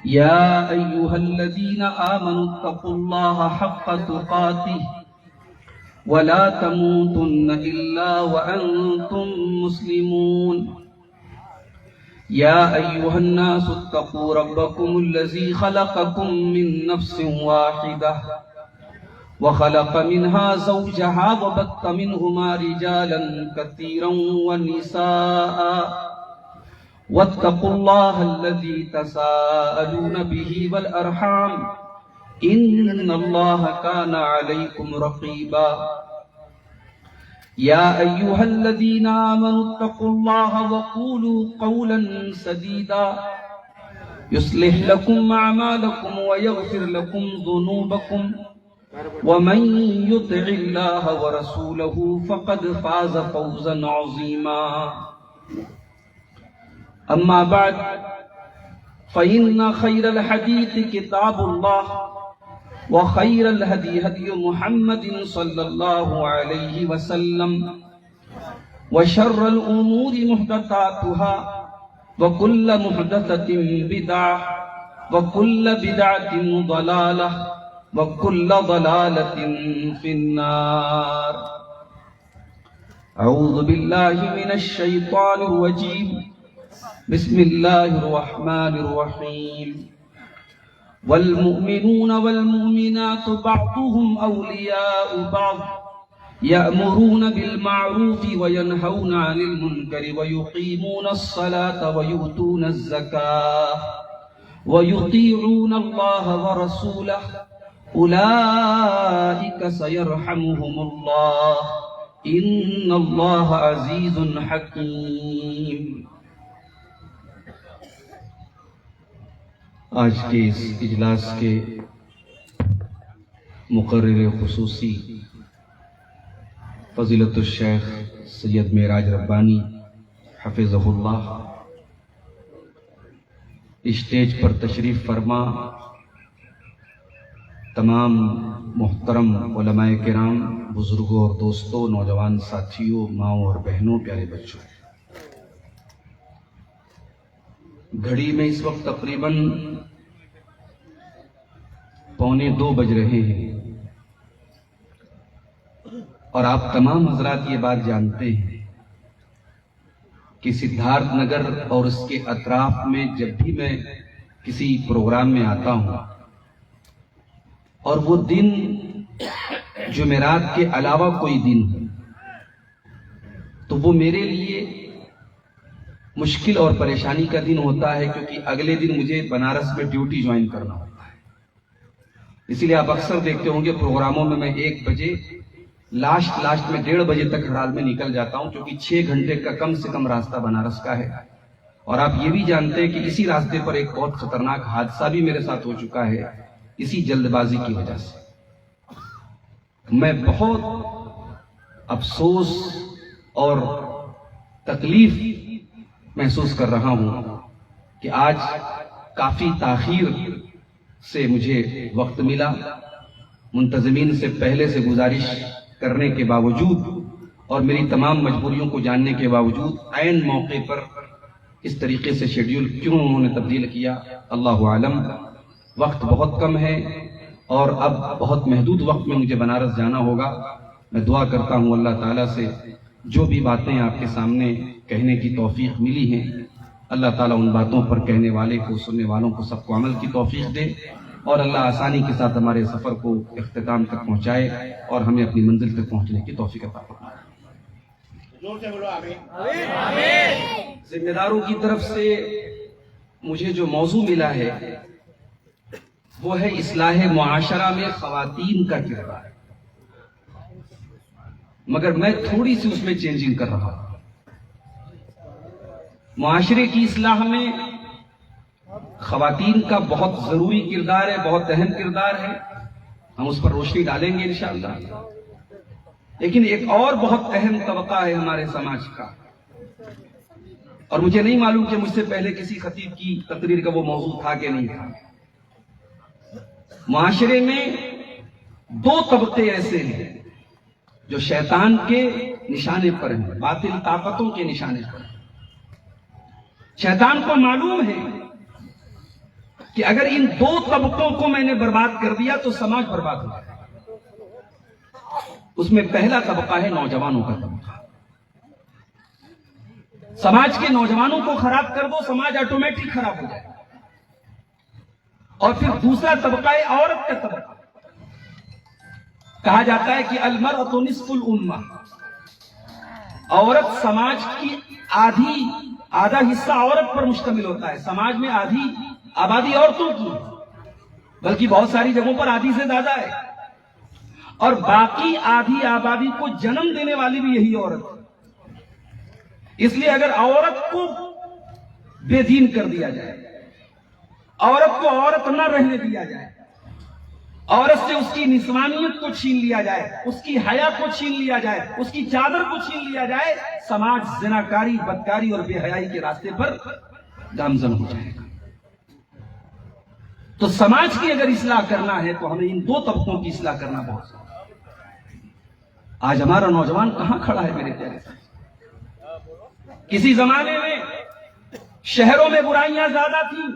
يا أيها الذين آمنوا اتقوا الله حق تقاته ولا تموتن إلا وأنتم مسلمون. يا أيها الناس اتقوا ربكم الذي خلقكم من نفس واحدة وخلق منها زوجها وبث منهما رجالا كثيرا ونساء واتقوا الله الذي تساءلون به والأرحام إن الله كان عليكم رقيبا. يا أيها الذين آمنوا اتقوا الله وقولوا قولا سديدا يصلح لكم أعمالكم ويغفر لكم ذنوبكم ومن يطع الله ورسوله فقد فاز فوزا عظيما. أما بعد فإن خير الحديث كتاب الله وخير الهدي هدي محمد صلى الله عليه وسلم وشر الأمور محدثاتها وكل محدثة بدعة وكل بدعة ضلالة وكل ضلالة في النار. أعوذ بالله من الشيطان الرجيم. بسم الله الرحمن الرحيم. والمؤمنون والمؤمنات بعضهم أولياء بعض يأمرون بالمعروف وينهون عن المنكر ويقيمون الصلاة ويؤتون الزكاة ويطيعون الله ورسوله أولئك سيرحمهم الله إن الله عزيز حكيم. آج کے اس اجلاس کے مقرر خصوصی فضیلت الشیخ سید معراج ربانی حفظہ اللہ، اسٹیج پر تشریف فرما تمام محترم علماء کرام، بزرگوں اور دوستوں، نوجوان ساتھیوں، ماؤں اور بہنوں، پیارے بچوں، گھڑی میں اس وقت تقریباً 1:45 بج رہے ہیں اور آپ تمام حضرات یہ بات جانتے ہیں کہ سدھارتھ نگر اور اس کے اطراف میں جب بھی میں کسی پروگرام میں آتا ہوں اور وہ دن جمعرات کے علاوہ کوئی دن ہو تو وہ میرے لیے مشکل اور پریشانی کا دن ہوتا ہے، کیونکہ اگلے دن مجھے بنارس میں ڈیوٹی جوائن کرنا ہوتا ہے۔ اسی لیے آپ اکثر دیکھتے ہوں گے پروگراموں میں 1 بجے لاسٹ میں 1:30 بجے تک ہر حال میں نکل جاتا ہوں، کیونکہ 6 گھنٹے کا کم سے کم راستہ بنارس کا ہے۔ اور آپ یہ بھی جانتے ہیں کہ اسی راستے پر ایک بہت خطرناک حادثہ بھی میرے ساتھ ہو چکا ہے، اسی جلد بازی کی وجہ سے۔ میں بہت افسوس اور تکلیف محسوس کر رہا ہوں کہ آج کافی تاخیر سے مجھے وقت ملا، منتظمین سے پہلے سے گزارش کرنے کے باوجود اور میری تمام مجبوریوں کو جاننے کے باوجود عین موقع پر اس طریقے سے شیڈیول کیوں انہوں نے تبدیل کیا، اللہ عالم۔ وقت بہت کم ہے اور اب بہت محدود وقت میں مجھے بنارس جانا ہوگا۔ میں دعا کرتا ہوں اللہ تعالیٰ سے جو بھی باتیں آپ کے سامنے کہنے کی توفیق ملی ہیں، اللہ تعالیٰ ان باتوں پر کہنے والے کو، سننے والوں کو، سب کو عمل کی توفیق دے، اور اللہ آسانی کے ساتھ ہمارے سفر کو اختتام تک پہنچائے اور ہمیں اپنی منزل تک پہنچنے کی توفیق عطا فرمائے۔ ذمہ داروں کی طرف سے مجھے جو موضوع ملا ہے وہ ہے اصلاح معاشرہ میں خواتین کا کردار، مگر میں تھوڑی سی اس میں چینجنگ کر رہا ہوں۔ معاشرے کی اصلاح میں خواتین کا بہت ضروری کردار ہے، بہت اہم کردار ہے، ہم اس پر روشنی ڈالیں گے انشاءاللہ۔ لیکن ایک اور بہت اہم طبقہ ہے ہمارے سماج کا، اور مجھے نہیں معلوم کہ مجھ سے پہلے کسی خطیب کی تقریر کا وہ موضوع تھا کہ نہیں تھا۔ معاشرے میں 2 طبقے ایسے ہیں جو شیطان کے نشانے پر ہیں، باطل طاقتوں کے نشانے پر ہیں۔ شیطان کو معلوم ہے کہ اگر ان دو طبقوں کو میں نے برباد کر دیا تو سماج برباد ہو جائے گا۔ اس میں پہلا طبقہ ہے نوجوانوں کا طبقہ۔ سماج کے نوجوانوں کو خراب کر دو، سماج آٹومیٹک خراب ہو جائے گا۔ اور پھر دوسرا طبقہ ہے عورت کا طبقہ۔ کہا جاتا ہے کہ المرأۃ نصف الامہ، عورت سماج کی آدھا حصہ عورت پر مشتمل ہوتا ہے۔ سماج میں آدھی آبادی عورتوں کی، بلکہ بہت ساری جگہوں پر آدھی سے زیادہ ہے، اور باقی آدھی آبادی کو جنم دینے والی بھی یہی عورت ہے۔ اس لیے اگر عورت کو بے دین کر دیا جائے، عورت کو عورت نہ رہنے دیا جائے، عورت سے اس کی نسوانیت کو چھین لیا جائے، اس کی حیا کو چھین لیا جائے، اس کی چادر کو چھین لیا جائے، سماج زناکاری، بدکاری اور بے حیائی کے راستے پر گامزن ہو جائے گا۔ تو سماج کی اگر اصلاح کرنا ہے تو ہمیں ان دو طبقوں کی اصلاح کرنا بہت ضروری ہے۔ آج ہمارا نوجوان کہاں کھڑا ہے میرے پیارے ساتھ؟ کسی زمانے میں شہروں میں برائیاں زیادہ تھیں،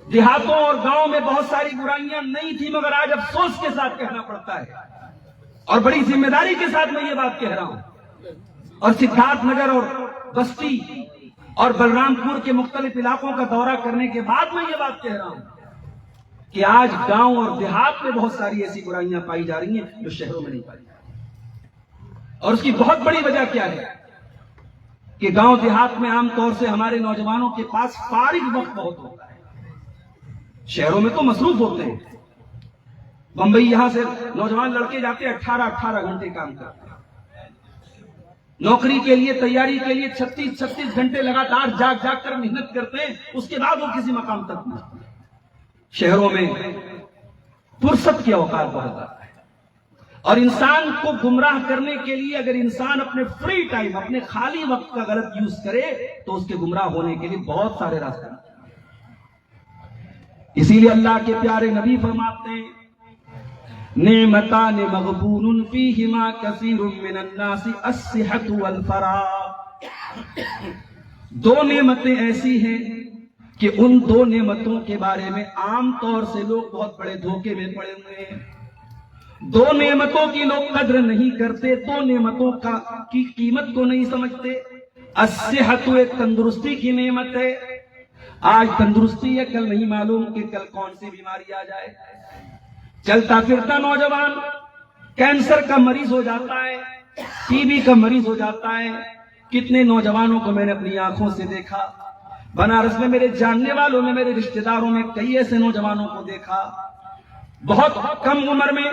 دیہاتوں اور گاؤں میں بہت ساری برائیاں نہیں تھیں، مگر آج افسوس کے ساتھ کہنا پڑتا ہے اور بڑی ذمہ داری کے ساتھ میں یہ بات کہہ رہا ہوں، اور سدھارتھ نگر اور بستی اور بلرام پور کے مختلف علاقوں کا دورہ کرنے کے بعد میں یہ بات کہہ رہا ہوں کہ آج گاؤں اور دیہات میں بہت ساری ایسی برائیاں پائی جا رہی ہیں جو شہروں میں نہیں پائی جا رہی۔ اور اس کی بہت بڑی وجہ کیا ہے کہ گاؤں دیہات میں عام طور سے ہمارے نوجوانوں کے پاس فارغ وقت بہت ہوتا ہے، شہروں میں تو مصروف ہوتے ہیں۔ بمبئی یہاں سے نوجوان لڑکے جاتے 18 گھنٹے کام کرتے ہیں، نوکری کے لیے تیاری کے لیے 36 گھنٹے لگاتار جاگ کر محنت کرتے ہیں، اس کے بعد وہ کسی مقام تک پہنچتے ہیں۔ شہروں میں فرصت کے اوقات بہت آتا ہے، اور انسان کو گمراہ کرنے کے لیے اگر انسان اپنے فری ٹائم، اپنے خالی وقت کا غلط یوز کرے تو اس کے گمراہ ہونے کے لیے بہت سارے راستے ہیں۔ اسی لیے اللہ کے پیارے نبی فرماتے ہیں نعمتان مغبون فیہما کثیر من الناس الصحۃ والفراغ، دو نعمتیں ایسی ہیں کہ ان دو نعمتوں کے بارے میں عام طور سے لوگ بہت بڑے دھوکے میں پڑے ہوئے ہیں۔ دو نعمتوں کی لوگ قدر نہیں کرتے، دو نعمتوں کی قیمت کو نہیں سمجھتے۔ الصحۃ ایک تندرستی کی نعمت ہے، آج تندرستی ہے، کل نہیں معلوم کہ کل کون سی بیماری آ جائے۔ چلتا پھرتا نوجوان کینسر کا مریض ہو جاتا ہے، ٹی بی کا مریض ہو جاتا ہے۔ کتنے نوجوانوں کو میں نے اپنی آنکھوں سے دیکھا، بنارس میں میرے جاننے والوں میں، میرے رشتہ داروں میں کئی ایسے نوجوانوں کو دیکھا، بہت کم عمر میں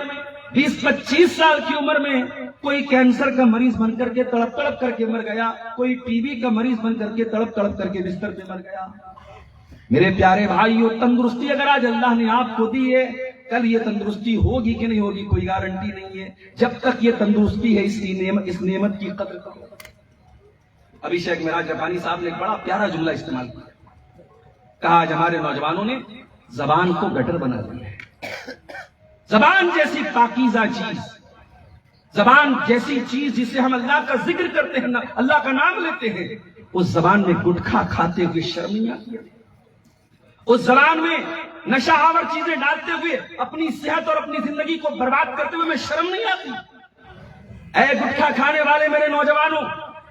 20-25 سال کی عمر میں کوئی کینسر کا مریض بن کر کے تڑپ کر کے مر گیا، کوئی ٹی بی کا مریض بن کر کے تڑپ کر کے بستر پہ مر گیا۔ میرے پیارے بھائیو، تندرستی اگر آج اللہ نے آپ کو دی ہے، کل یہ تندرستی ہوگی کہ نہیں ہوگی کوئی گارنٹی نہیں ہے۔ جب تک یہ تندرستی ہے اس نعمت کی قدر کرو۔ ابھی شیخ معراج ربانی صاحب نے ایک بڑا پیارا جملہ استعمال کیا، کہا آج ہمارے نوجوانوں نے زبان کو گٹر بنا دیا ہے۔ زبان جیسی پاکیزہ چیز، زبان جیسی چیز جس سے ہم اللہ کا ذکر کرتے ہیں، اللہ کا نام لیتے ہیں، اس زبان میں گٹکھا کھاتے ہوئے شرم نہیں آتی، اس زبان میں نشہ آور چیزیں ڈالتے ہوئے اپنی صحت اور اپنی زندگی کو برباد کرتے ہوئے میں شرم نہیں آتی۔ اے گٹکھا کھانے والے میرے نوجوانوں،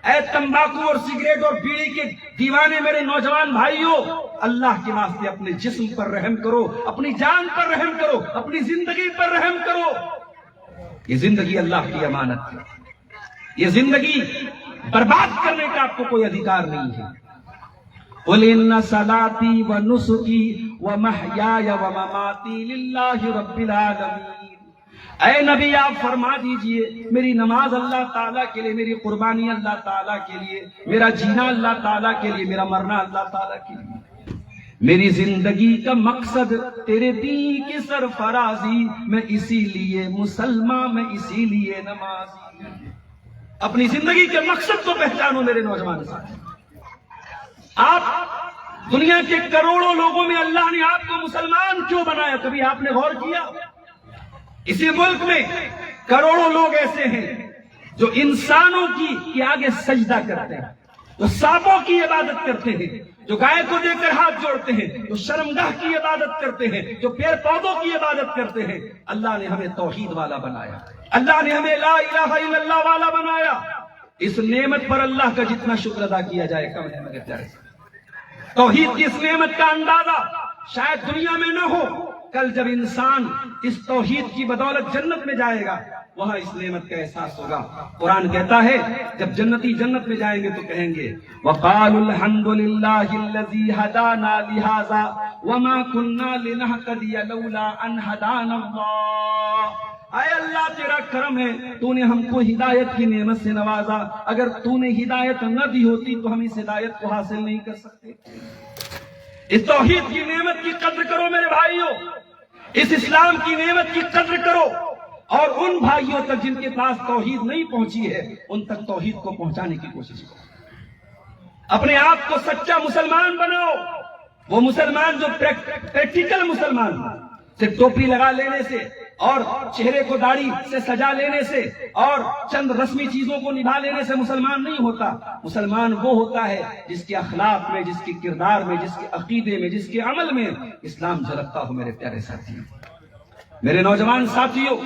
اے تمباکو اور سگریٹ اور بیڑی کے دیوانے میرے نوجوان بھائیوں، اللہ کے واسطے اپنے جسم پر رحم کرو، اپنی جان پر رحم کرو، اپنی زندگی پر رحم کرو۔ یہ زندگی اللہ کی امانت ہے، یہ زندگی برباد کرنے کا آپ کو کوئی ادھیکار نہیں ہے۔ قُلْ إِنَّ صَلَاتِي وَنُسُكِي وَمَحْيَايَ وَمَمَاتِي لِلَّهِ رَبِّ الْعَالَمِينَ۔ اے نبی آپ فرما دیجئے میری نماز اللہ تعالیٰ کے لیے، میری قربانی اللہ تعالیٰ کے لیے، میرا جینا اللہ تعالیٰ کے لیے، میرا مرنا اللہ تعالیٰ کے لیے، میری زندگی کا مقصد تیرے دین کی سرفرازی، میں اسی لیے مسلمان، میں اسی لیے نمازی۔ اپنی زندگی کے مقصد کو پہچانو میرے نوجوان ساتھی۔ آپ دنیا کے کروڑوں لوگوں میں اللہ نے آپ کو مسلمان کیوں بنایا؟ کبھی آپ نے غور کیا؟ اسی ملک میں کروڑوں لوگ ایسے ہیں جو انسانوں کی آگے سجدہ کرتے ہیں، جو سانپوں کی عبادت کرتے ہیں، جو گائے کو دیکھ کر ہاتھ جوڑتے ہیں، جو شرمگاہ کی عبادت کرتے ہیں، جو پیڑ پودوں کی عبادت کرتے ہیں، اللہ نے ہمیں توحید والا بنایا، اللہ نے ہمیں لا الہ الا اللہ والا بنایا۔ اس نعمت پر اللہ کا جتنا شکر ادا کیا جائے کم ہے مگر پیارے۔ توحید کی اس نعمت کا اندازہ شاید دنیا میں نہ ہو، کل جب انسان اس توحید کی بدولت جنت میں جائے گا وہاں اس نعمت کا احساس ہوگا۔ قرآن کہتا ہے جب جنتی جنت میں جائیں گے تو کہیں گے وَقَالُوا الْحَمْدُ لِلَّهِ الَّذِي هَدَانَا لِهَذَا وَمَا كُنَّا لِنَهْتَدِيَ لَوْلَا أَنْ هَدَانَا اللَّهُ۔ اے اللہ تیرا کرم ہے، تو نے ہم کو ہدایت کی نعمت سے نوازا، اگر تو نے ہدایت نہ دی ہوتی تو ہم اس ہدایت کو حاصل نہیں کر سکتے۔ اس توحید کی نعمت کی قدر کرو میرے بھائیوں، اس اسلام کی نعمت کی قدر کرو، اور ان بھائیوں تک جن کے پاس توحید نہیں پہنچی ہے ان تک توحید کو پہنچانے کی کوشش کرو۔ اپنے آپ کو سچا مسلمان بناؤ، وہ مسلمان جو پریکٹیکل مسلمان، صرف ٹوپی لگا لینے سے اور چہرے کو داڑھی سے سجا لینے سے اور چند رسمی چیزوں کو نبھا لینے سے مسلمان نہیں ہوتا۔ مسلمان وہ ہوتا ہے جس کے اخلاق میں، جس کے کردار میں، جس کے عقیدے میں، جس کے عمل میں اسلام جھلکتا ہو۔ میرے پیارے ساتھیوں، میرے نوجوان ساتھیوں،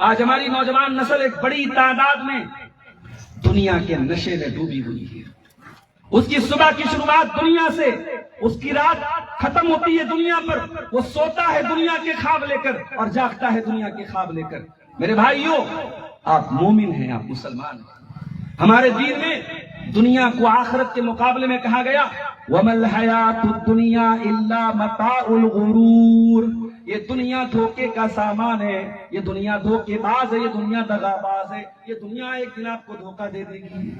آج ہماری نوجوان نسل ایک بڑی تعداد میں دنیا کے نشے میں ڈوبی ہوئی ہے۔ اس کی صبح کی شروعات دنیا سے، اس کی رات ختم ہوتی ہے دنیا پر، وہ سوتا ہے دنیا کے خواب لے کر اور جاگتا ہے دنیا کے خواب لے کر۔ میرے بھائیوں، آپ مومن ہیں، آپ مسلمان ہیں۔ ہمارے دین میں دنیا کو آخرت کے مقابلے میں کہا گیا وَمَا الْحَيَاةُ الدُّنْيَا إِلَّا مَتَاعُ الْغُرُورِ۔ یہ دنیا دھوکے کا سامان ہے، یہ دنیا دھوکے باز ہے، یہ دنیا دغا باز ہے، یہ دنیا ایک دن آپ کو دھوکہ دے دے گی۔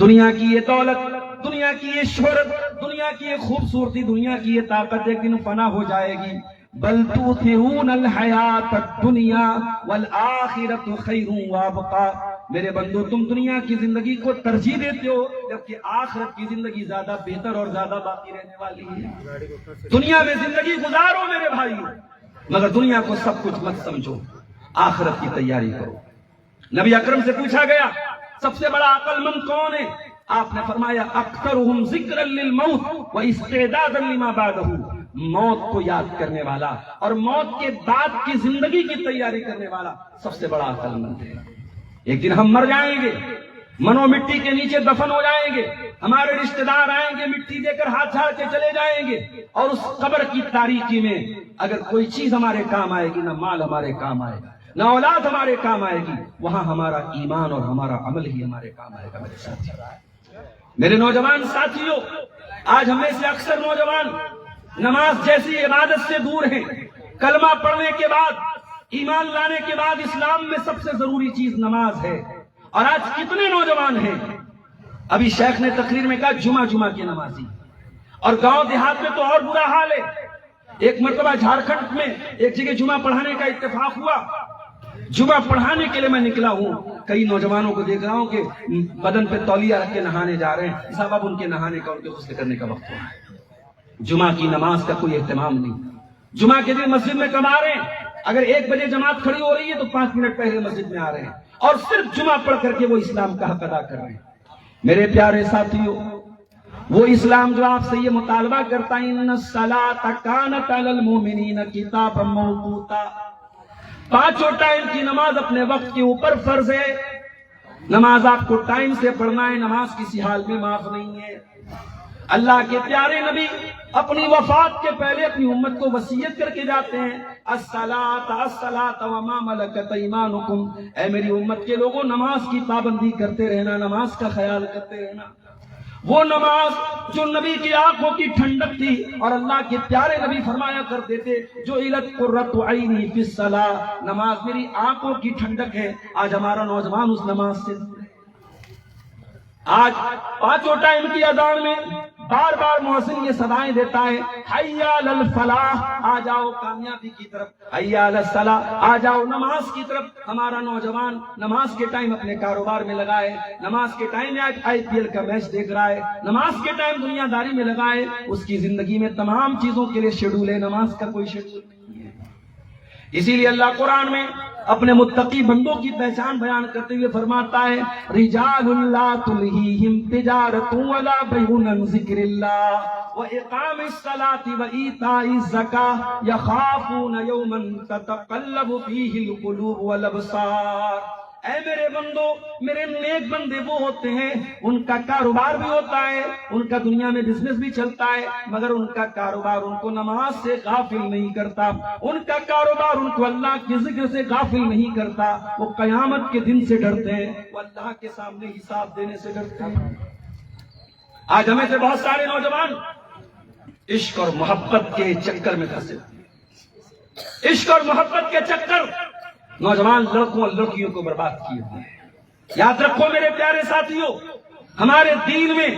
دنیا کی یہ دولت، دنیا کی یہ شہرت، دنیا کی یہ خوبصورتی، دنیا کی یہ طاقت ایک دن فنا ہو جائے گی۔ بل تؤثرون الحیات الدنیا والآخرۃ خیر وابقا۔ میرے بندو، تم دنیا کی زندگی کو ترجیح دیتے ہو جبکہ آخرت کی زندگی زیادہ بہتر اور زیادہ باقی رہنے والی ہے۔ دنیا میں زندگی گزارو میرے بھائیو، مگر دنیا کو سب کچھ مت سمجھو، آخرت کی تیاری کرو۔ نبی اکرم سے پوچھا گیا سب سے بڑا عقل مند کون ہے؟ آپ نے فرمایا اکثرهم ذکرا للموت واستعدادا لما بعده۔ موت کو یاد کرنے والا اور موت کے بعد کی زندگی کی تیاری کرنے والا سب سے بڑا عقل مند ہے۔ ایک دن ہم مر جائیں گے، منو مٹی کے نیچے دفن ہو جائیں گے، ہمارے رشتہ دار آئیں گے، مٹی دے کر ہاتھ جھاڑ کے چلے جائیں گے، اور اس قبر کی تاریکی میں اگر کوئی چیز ہمارے کام آئے گی، نہ مال ہمارے کام آئے گا، نہ اولاد ہمارے کام آئے گی، وہاں ہمارا ایمان اور ہمارا عمل ہی ہمارے کام آئے گا۔ میرے ساتھیوں، میرے نوجوان ساتھیوں، آج ہم میں سے اکثر نوجوان نماز جیسی عبادت سے دور ہیں۔ کلمہ پڑھنے کے بعد، ایمان لانے کے بعد اسلام میں سب سے ضروری چیز نماز ہے، اور آج کتنے نوجوان ہیں؟ ابھی شیخ نے تقریر میں کہا جمعہ کی نمازی، اور گاؤں دیہات میں تو اور برا حال ہے۔ ایک مرتبہ جھارکھنڈ میں ایک جگہ جمعہ پڑھانے کا اتفاق ہوا، جمعہ پڑھانے کے لیے میں نکلا ہوں، کئی نوجوانوں کو دیکھ رہا ہوں کہ بدن پہ تولیہ رکھ کے نہانے جا رہے ہیں۔ صاحب اب ان کے نہانے کا، ان کے غسل کرنے کا وقت ہوا ہے۔ جمعہ کی نماز کا کوئی اہتمام نہیں۔ جمعہ کے دن مسجد میں کب آ رہے ہیں؟ اگر 1 بجے جماعت کھڑی ہو رہی ہے تو 5 منٹ پہلے مسجد میں آ رہے ہیں، اور صرف جمعہ پڑھ کر کے وہ اسلام کا حق ادا کر رہے ہیں۔ میرے پیارے ساتھیوں، وہ اسلام جو آپ سے یہ مطالبہ کرتا ہے ان الصلاۃ کانت علی المؤمنین کتابا موقوتا، 5 ٹائم کی نماز اپنے وقت کے اوپر فرض ہے۔ نماز آپ کو ٹائم سے پڑھنا ہے، نماز کسی حال میں معاف نہیں ہے۔ اللہ کے پیارے نبی اپنی وفات کے پہلے اپنی امت کو وصیت کر کے جاتے ہیں الصلاۃ الصلاۃ وما ملکت ایمانکم، اے میری امت کے لوگوں نماز کی پابندی کرتے رہنا، نماز کا خیال کرتے رہنا۔ وہ نماز جو نبی کی آنکھوں کی ٹھنڈک تھی، اور اللہ کے پیارے نبی فرمایا کرتے تھے جو علت قرۃ عینی فی الصلاۃ، نماز میری آنکھوں کی ٹھنڈک ہے۔ آج ہمارا نوجوان اس نماز سے آج 5 ٹائم کی اذان میں بار بار مؤذن یہ صدائیں دیتا ہے حی علی الفلاح، آ جاؤ کامیابی کی طرف، حی علی الصلاح، آ جاؤ نماز کی طرف۔ ہمارا نوجوان نماز کے ٹائم اپنے کاروبار میں لگائے، نماز کے ٹائم آج IPL کا میچ دیکھ رہا ہے، نماز کے ٹائم دنیا داری میں لگائے۔ اس کی زندگی میں تمام چیزوں کے لیے شیڈول ہے، نماز کا کوئی شیڈول نہیں ہے۔ اسی لیے اللہ قرآن میں اپنے متقی بندوں کی پہچان بیان کرتے ہوئے فرماتا ہے رجال لا تلہیہم تجارت ولا بیع عن ذکر اللہ واقام الصلاۃ وایتاء الزکاۃ یخافون یوما تتقلب فیہ القلوب والابصار۔ اے میرے بندو، میرے نیک بندے وہ ہوتے ہیں ان کا کاروبار بھی ہوتا ہے، ان کا دنیا میں بزنس بھی چلتا ہے، مگر ان کا کاروبار ان کو نماز سے غافل نہیں کرتا، ان کا کاروبار ان کو اللہ کے ذکر سے غافل نہیں کرتا۔ وہ قیامت کے دن سے ڈرتے ہیں، وہ اللہ کے سامنے حساب دینے سے ڈرتے ہیں۔ آج ہمیں سے بہت سارے نوجوان عشق اور محبت کے چکر میں پھنسے، عشق اور محبت کے چکر نوجوان لڑکوں اور لڑکیوں کو برباد کیے ہوئے ہیں۔ یاد رکھو میرے پیارے ساتھیوں، ہمارے دین میں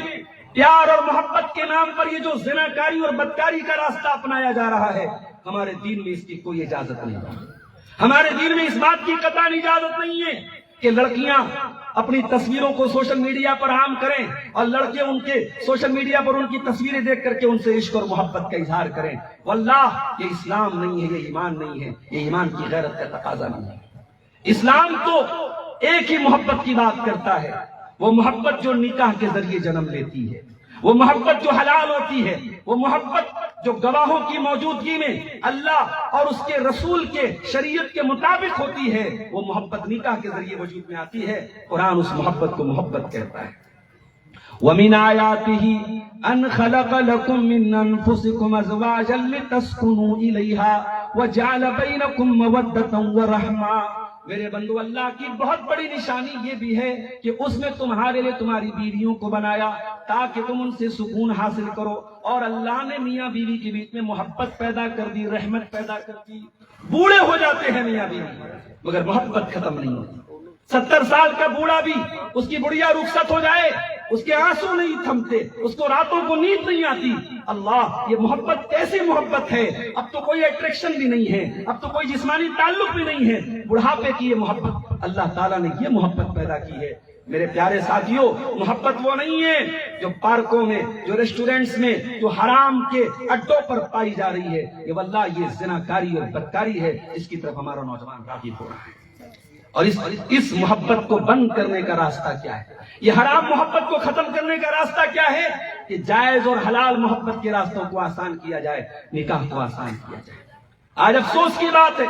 پیار اور محبت کے نام پر یہ جو زناکاری اور بدکاری کا راستہ اپنایا جا رہا ہے، ہمارے دین میں اس کی کوئی اجازت نہیں ہے۔ ہمارے دین میں اس بات کی قطعاً اجازت نہیں ہے کہ لڑکیاں اپنی تصویروں کو سوشل میڈیا پر عام کریں اور لڑکے ان کے سوشل میڈیا پر ان کی تصویریں دیکھ کر کے ان سے عشق اور محبت کا اظہار کریں۔ واللہ یہ اسلام نہیں ہے، یہ ایمان نہیں ہے، یہ ایمان کی غیرت کا تقاضا نہیں ہے۔ اسلام تو ایک ہی محبت کی بات کرتا ہے، وہ محبت جو نکاح کے ذریعے جنم لیتی ہے، وہ محبت جو حلال ہوتی ہے، وہ محبت جو گواہوں کی موجودگی میں اللہ اور اس کے رسول کے شریعت کے مطابق ہوتی ہے، وہ محبت نکاح کے ذریعے وجود میں آتی ہے۔ قرآن اس محبت کو محبت کہتا ہے۔ وَمِنْ آيَاتِهِ أَنْ خَلَقَ لَكُم مِّنْ أَنفُسِكُمْ أَزْوَاجًا لِتَسْكُنُوا إِلَيْهَا وَجَعَلَ بَيْنَكُم مَّوَدَّةً وَرَحْمَةً۔ میرے بندو، اللہ کی بہت بڑی نشانی یہ بھی ہے کہ اس میں تمہارے لیے تمہاری بیویوں کو بنایا تاکہ تم ان سے سکون حاصل کرو، اور اللہ نے میاں بیوی کے بیچ میں محبت پیدا کر دی، رحمت پیدا کر دی۔ بوڑھے ہو جاتے ہیں میاں بیوی مگر محبت ختم نہیں ہوتی۔ 70 سال کا بوڑھا بھی، اس کی بڑھیا رخصت ہو جائے، اس کے آنسو نہیں تھمتے، اس کو راتوں کو نیند نہیں آتی۔ اللہ، یہ محبت کیسی محبت ہے؟ اب تو کوئی اٹریکشن بھی نہیں ہے، اب تو کوئی جسمانی تعلق بھی نہیں ہے، بڑھاپے کی یہ محبت اللہ تعالیٰ نے یہ محبت پیدا کی ہے۔ میرے پیارے ساتھیوں، محبت وہ نہیں ہے جو پارکوں میں، جو ریسٹورینٹس میں، جو حرام کے اڈوں پر پائی جا رہی ہے۔ یہ واللہ یہ زناکاری اور بدکاری ہے، اس کی طرف ہمارا نوجوان راغب ہو رہا ہے۔ اور اس محبت کو بند کرنے کا راستہ کیا ہے؟ یہ حرام محبت کو ختم کرنے کا راستہ کیا ہے؟ کہ جائز اور حلال محبت کے راستوں کو آسان کیا جائے، نکاح کو آسان کیا جائے۔ آج افسوس کی بات ہے،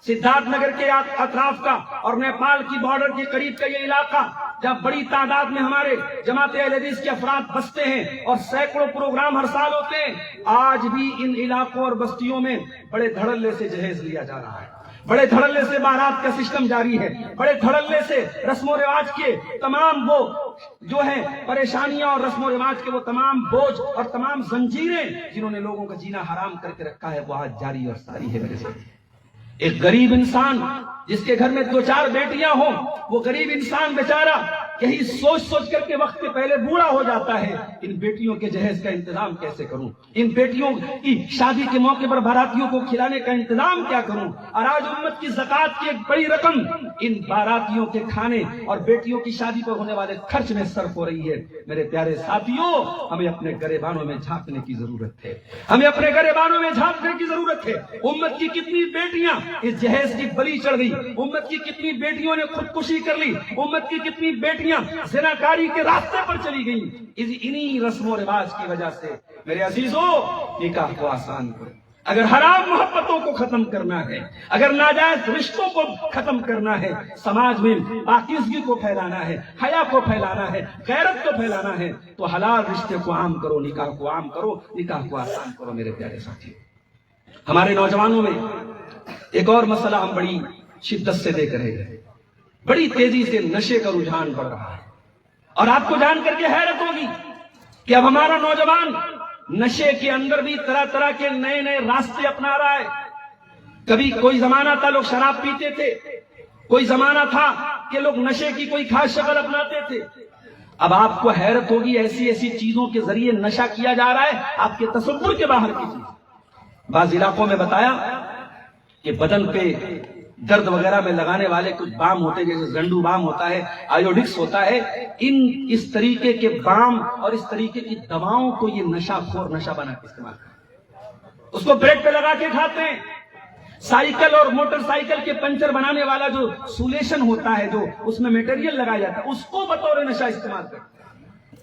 سدھارتھ نگر کے اطراف کا اور نیپال کی بارڈر کے قریب کا یہ علاقہ، جہاں بڑی تعداد میں ہمارے جماعت اہل حدیث کے افراد بستے ہیں اور سینکڑوں پروگرام ہر سال ہوتے ہیں، آج بھی ان علاقوں اور بستیوں میں بڑے دھڑلے سے جہیز لیا جا رہا ہے، بڑے دھڑلے سے بارات کا سسٹم جاری ہے، بڑے دھڑلے سے رسم و رواج کے تمام وہ جو ہیں پریشانیاں اور رسم و رواج کے وہ تمام بوجھ اور تمام زنجیریں جنہوں نے لوگوں کا جینا حرام کر کے رکھا ہے، وہ آج جاری اور ساری ہے۔ میرے ساتھ ایک غریب انسان جس کے گھر میں 2-4 بیٹیاں ہوں، وہ غریب انسان بیچارہ یہی سوچ سوچ کر کے وقت کے پہلے بوڑھا ہو جاتا ہے، ان بیٹیوں کے جہیز کا انتظام کیسے کروں، ان بیٹیوں کی شادی کے موقع پر باراتیوں کو کھلانے کا انتظام کیا کروں۔ اور آج امت کی زکوٰۃ کی ایک بڑی رقم ان باراتیوں کے کھانے اور بیٹیوں کی شادی پر ہونے والے خرچ میں صرف ہو رہی ہے۔ میرے پیارے ساتھیوں، ہمیں اپنے گریبانوں میں جھانکنے کی ضرورت ہے، ہمیں اپنے گریبانوں میں جھانکنے کی ضرورت ہے۔ امت کی کتنی بیٹیاں اس جہیز کی بلی چڑھ گئی، امت کی کتنی بیٹیوں نے خودکشی کر لی، امت کی کتنی بیٹیاں زناکاری کے راستے پر چلی گئیں، انہی رسم و رواج کی وجہ سے۔ میرے عزیزوں، نکاح کو آسان کرو۔ اگر حرام محبتوں کو ختم کرنا ہے، اگر ناجائز رشتوں کو ختم کرنا ہے، سماج میں پاکیزگی کو پھیلانا ہے، حیا کو پھیلانا ہے، غیرت کو پھیلانا ہے، تو حلال رشتے کو عام کرو، نکاح کو عام کرو، نکاح کو آسان کرو۔ میرے پیارے ساتھی، ہمارے نوجوانوں میں ایک اور مسئلہ ہم بڑی شدت سے دیکھ رہے ہیں، بڑی تیزی سے نشے کا رجحان بڑھ رہا ہے، اور آپ کو جان کر کے حیرت ہوگی کہ اب ہمارا نوجوان نشے کے اندر بھی طرح طرح کے نئے نئے راستے اپنا رہا ہے۔ کبھی کوئی زمانہ تھا لوگ شراب پیتے تھے، کوئی زمانہ تھا کہ لوگ نشے کی کوئی خاص شکل اپناتے تھے، اب آپ کو حیرت ہوگی ایسی ایسی چیزوں کے ذریعے نشہ کیا جا رہا ہے آپ کے تصور کے باہر کی چیز۔ بعض علاقوں میں بتایا کہ بدن پہ درد وغیرہ میں لگانے والے کچھ بام ہوتے ہیں، جیسے زنڈو بام ہوتا ہے، آیوڈکس ہوتا ہے، اس طریقے کے بام اور اس طریقے کی دواؤں کو یہ نشہ خور نشہ بنا کے استعمال کرتے ہیں، اس کو بریڈ پہ لگا کے کھاتے ہیں، سائیکل اور موٹر سائیکل کے پنچر بنانے والا جو سولیشن ہوتا ہے، جو اس میں میٹیریل لگایا جاتا ہے، اس کو بطور نشہ استعمال کرتے ہیں۔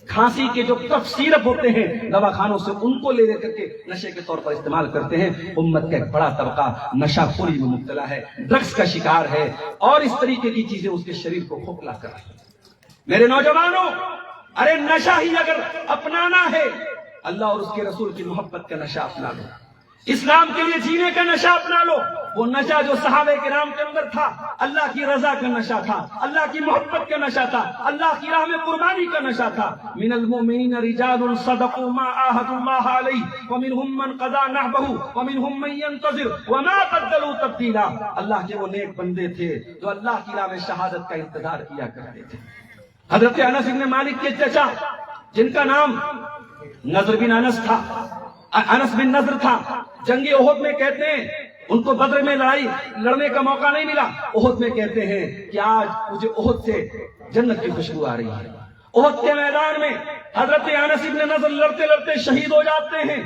کھانسی کے جو کف سیرپ ہوتے ہیں دواخانوں سے، ان کو لے کر کے نشے کے طور پر استعمال کرتے ہیں۔ امت کا ایک بڑا طبقہ نشہ خوری میں مبتلا ہے، ڈرگس کا شکار ہے، اور اس طریقے کی چیزیں اس کے شریر کو کھوکھلا کر رہی ہیں۔ میرے نوجوانوں، ارے نشہ ہی اگر اپنانا ہے، اللہ اور اس کے رسول کی محبت کا نشہ اپنا لو، اسلام کے لیے جینے کا نشہ اپنا لو۔ وہ نشہ جو صحابہ کرام کے اندر تھا، اللہ کی رضا کا نشہ تھا، اللہ کی محبت کا نشہ تھا، اللہ کی راہ میں قربانی کا نشہ تھا۔ من المؤمنین رجال صدقوا ما عاهدوا الله علیہ ومنهم من قضى نحبه ومنهم من ينتظر وما بدلوا تبدیلا۔ اللہ کے وہ نیک بندے تھے جو اللہ کی راہ میں شہادت کا انتظار کیا کرتے تھے۔ حضرت انس بن مالک کے چچا، جن کا نام نضر بن انس تھا، انس بن نضر تھا، جنگ احد میں کہتے ہیں، ان کو بدر میں لڑنے کا موقع نہیں ملا، احد میں کہتے ہیں کہ آج مجھے احد سے جنت کی خوشبو آ رہی ہے۔ احد کے میدان میں حضرت انس بن نضر لڑتے لڑتے شہید ہو جاتے ہیں،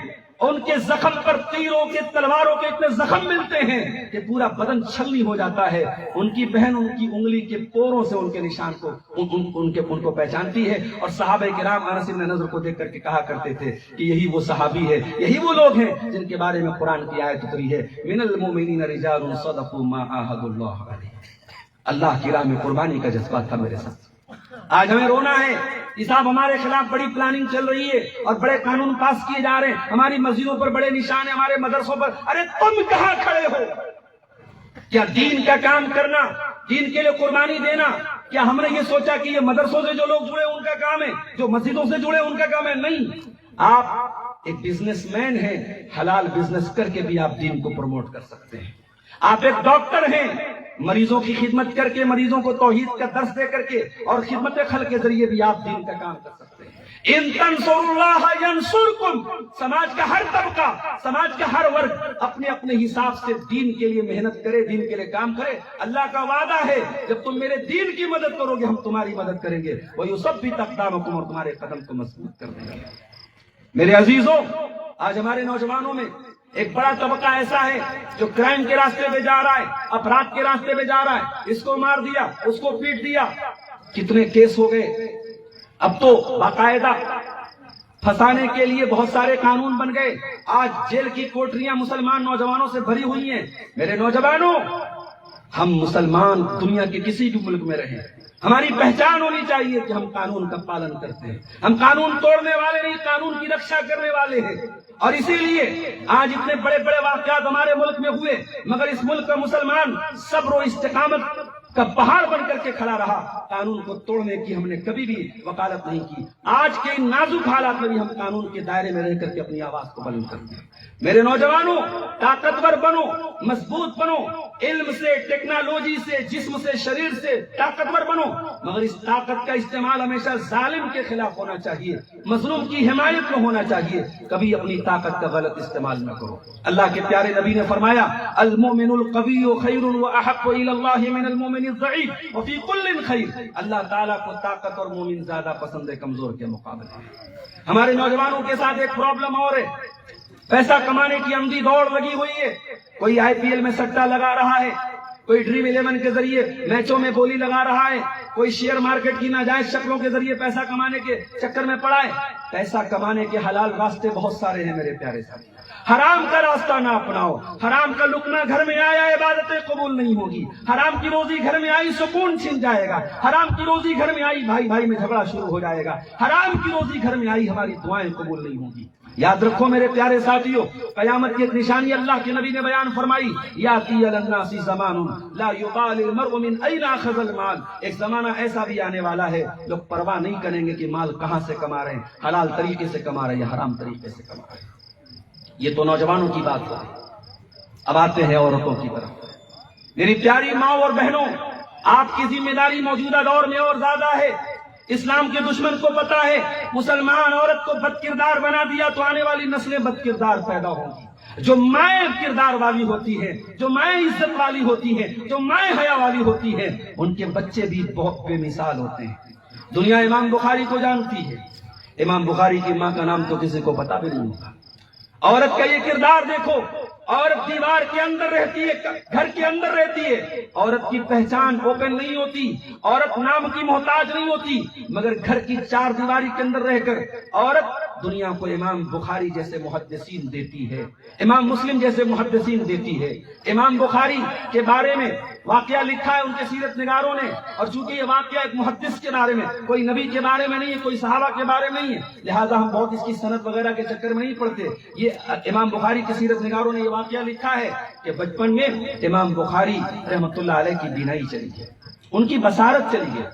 ان کے زخم پر تیروں کے تلواروں کے اتنے زخم ملتے ہیں کہ پورا بدن چھلنی ہو جاتا ہے۔ ان کی بہن ان کی انگلی کے پوروں سے ان کے نشان کو ان کو پہچانتی ہے، اور صحابہ کرام انس بن نضر کو دیکھ کر کے کہا کرتے تھے کہ یہی وہ صحابی ہے، یہی وہ لوگ ہیں جن کے بارے میں قرآن کی آیت اتری ہے، من المؤمنین رجال صدقوا ما عاهدوا اللہ علیہ۔ اللہ کی راہ میں قربانی کا جذبہ تھا میرے ساتھ۔ آج ہمیں رونا ہے کہ صاحب ہمارے خلاف بڑی پلاننگ چل رہی ہے اور بڑے قانون پاس کیے جا رہے ہیں، ہماری مسجدوں پر بڑے نشان ہیں، ہمارے مدرسوں پر۔ ارے تم کہاں کھڑے ہو؟ کیا دین کا کام کرنا، دین کے لیے قربانی دینا، کیا ہم نے یہ سوچا کہ یہ مدرسوں سے جو لوگ جڑے ان کا کام ہے، جو مسجدوں سے جڑے ان کا کام ہے؟ نہیں، آپ ایک بزنس مین ہیں، حلال بزنس کر کے بھی آپ دین کو پروموٹ کر سکتے ہیں۔ آپ ایک ڈاکٹر ہیں، مریضوں کی خدمت کر کے، مریضوں کو توحید کا درس دے کر کے اور خدمت خلق کے ذریعے بھی آپ دین کا کام کر سکتے ہیں۔ ان تنصروا اللہ ینصرکم۔ سماج کا ہر طبقہ، سماج کا ہر ورگ اپنے اپنے حساب سے دین کے لیے محنت کرے، دین کے لیے کام کرے۔ اللہ کا وعدہ ہے جب تم میرے دین کی مدد کرو گے ہم تمہاری مدد کریں گے، وَيُثَبِّتُ أَقْدَامَكُمْ، اور تمہارے قدم کو مضبوط کر دیں گے۔ میرے عزیزوں، آج ہمارے نوجوانوں میں ایک بڑا طبقہ ایسا ہے جو کرائم کے راستے پہ جا رہا ہے، اپرادھ کے راستے پہ جا رہا ہے، اس کو مار دیا، اس کو پیٹ دیا، کتنے کیس ہو گئے۔ اب تو باقاعدہ پھنسانے کے لیے بہت سارے قانون بن گئے، آج جیل کی کوٹریاں مسلمان نوجوانوں سے بھری ہوئی ہیں۔ میرے نوجوانوں، ہم مسلمان دنیا کے کسی بھی ملک میں رہیں، ہماری پہچان ہونی چاہیے کہ ہم قانون کا پالن کرتے ہیں، ہم قانون توڑنے والے نہیں، قانون کی رکشا کرنے والے ہیں۔ اور اسی لیے آج اتنے بڑے بڑے واقعات ہمارے ملک میں ہوئے، مگر اس ملک کا مسلمان صبر و استقامت کا پہاڑ بن کر کے کھڑا رہا، قانون کو توڑنے کی ہم نے کبھی بھی وکالت نہیں کی۔ آج کے ان نازک حالات میں بھی ہم قانون کے دائرے میں رہ کر کے اپنی آواز کو بلند کرتے ہیں۔ میرے نوجوانوں، طاقتور بنو، مضبوط بنو، علم سے، ٹیکنالوجی سے، جسم سے، شریر سے طاقتور بنو، مگر اس طاقت کا استعمال ہمیشہ ظالم کے خلاف ہونا چاہیے، مظلوم کی حمایت میں ہونا چاہیے، کبھی اپنی طاقت کا غلط استعمال نہ کرو۔ اللہ کے پیارے نبی نے فرمایا، المؤمن القوی خیر واحب الی اللہ من المؤمن الضعیف وفی کل خیر۔ اللہ تعالیٰ کو طاقت اور مومن زیادہ پسند ہے کمزور کے مقابلے۔ ہمارے نوجوانوں کے ساتھ ایک پرابلم اور ہے، پیسہ کمانے کی اندھی دوڑ لگی ہوئی ہے۔ کوئی آئی پی ایل میں سٹا لگا رہا ہے، کوئی ڈریم 11 کے ذریعے میچوں میں بولی لگا رہا ہے، کوئی شیئر مارکیٹ کی ناجائز شکلوں کے ذریعے پیسہ کمانے کے چکر میں پڑا ہے۔ پیسہ کمانے کے حلال راستے بہت سارے ہیں میرے پیارے ساتھی، حرام کا راستہ نہ اپناؤ۔ حرام کا لقمہ گھر میں آیا عبادتیں قبول نہیں ہوگی، حرام کی روزی گھر میں آئی سکون چھن جائے گا، حرام کی روزی گھر میں آئی بھائی بھائی میں جھگڑا شروع ہو جائے گا، حرام کی روزی گھر میں آئی ہماری دعائیں قبول نہیں ہوں گی۔ یاد رکھو میرے پیارے ساتھیوں، قیامت کی ایک نشانی اللہ کے نبی نے بیان فرمائی، یاتی علی الناس زمان لا یبالی المرء من این اخذ المال۔ ایک زمانہ ایسا بھی آنے والا ہے لوگ پرواہ نہیں کریں گے کہ مال کہاں سے کما رہے ہیں، حلال طریقے سے کما رہے ہیں یا حرام طریقے سے کما رہے ہیں۔ یہ تو نوجوانوں کی بات ہے، اب آتے ہیں عورتوں کی طرف۔ میری پیاری ماں اور بہنوں، آپ کی ذمہ داری موجودہ دور میں اور زیادہ ہے۔ اسلام کے دشمن کو پتا ہے مسلمان عورت کو بد کردار بنا دیا تو آنے والی نسلیں بد کردار پیدا ہوں گی۔ جو مائیں کردار والی ہوتی ہیں، جو مائیں عزت والی ہوتی ہیں، جو مائیں حیا والی ہوتی ہیں، ان کے بچے بھی بہت بے مثال ہوتے ہیں۔ دنیا امام بخاری کو جانتی ہے، امام بخاری کی ماں کا نام تو کسی کو پتا بھی نہیں ہوگا۔ عورت کا یہ کردار دیکھو، عورت دیوار کے اندر رہتی ہے، گھر کے اندر رہتی ہے، عورت کی پہچان اوپن نہیں ہوتی، عورت نام کی محتاج نہیں ہوتی، مگر گھر کی چار دیواری کے اندر رہ کر عورت دنیا کو امام بخاری جیسے محدثین دیتی ہے، امام مسلم جیسے محدثین دیتی ہے۔ امام بخاری کے بارے میں واقعہ لکھا ہے ان کے سیرت نگاروں نے، اور چونکہ یہ واقعہ ایک محدث کے بارے میں، کوئی نبی کے بارے میں نہیں ہے، کوئی صحابہ کے بارے میں نہیں ہے، لہذا ہم بہت اس کی سند وغیرہ کے چکر میں نہیں پڑتے۔ یہ امام بخاری کے سیرت نگاروں نے یہ واقعہ لکھا ہے کہ بچپن میں امام بخاری رحمۃ اللہ علیہ کی بینائی چلی گئی، ان کی بصارت چلی گئی،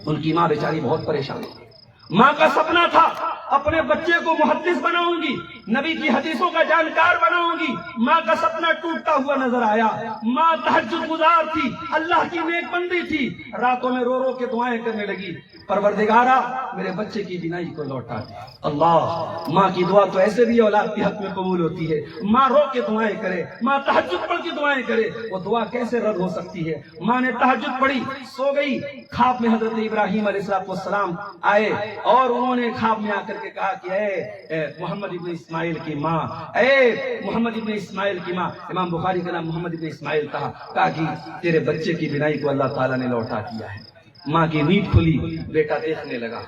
ان کی ماں بیچاری بہت پریشان تھی۔ ماں کا سپنا تھا اپنے بچے کو محدث بناؤں گی، نبی کی حدیثوں کا جانکار بناؤں گی۔ ماں کا سپنا ٹوٹتا ہوا نظر آیا۔ ماں تہجد گزار تھی، اللہ کی نیک بندی تھی، راتوں میں رو رو کے دعائیں کرنے لگی، پروردگارا میرے بچے کی بینائی کو لوٹا دے۔ اللہ، ماں کی دعا تو ایسے بھی اولاد کے حق میں قبول ہوتی ہے۔ ماں رو کے دعائیں کرے، ماں تہجد پڑھ کے دعائیں کرے، وہ دعا کیسے رد ہو سکتی ہے؟ ماں نے تہجد پڑھی، سو گئی، خواب میں حضرت ابراہیم علیہ السلام آئے اور انہوں نے خواب میں آ کر کے کہا کہ اے محمد ابن اسماعیل کی ماں، اے محمد ابن اسماعیل کی ماں، امام بخاری کا نام محمد ابن اسماعیل تھا، کہا کہ تیرے بچے کی بینائی کو اللہ تعالیٰ نے لوٹا دیا ہے۔ ماں کی نیند کھلی، بیٹا دیکھنے لگا۔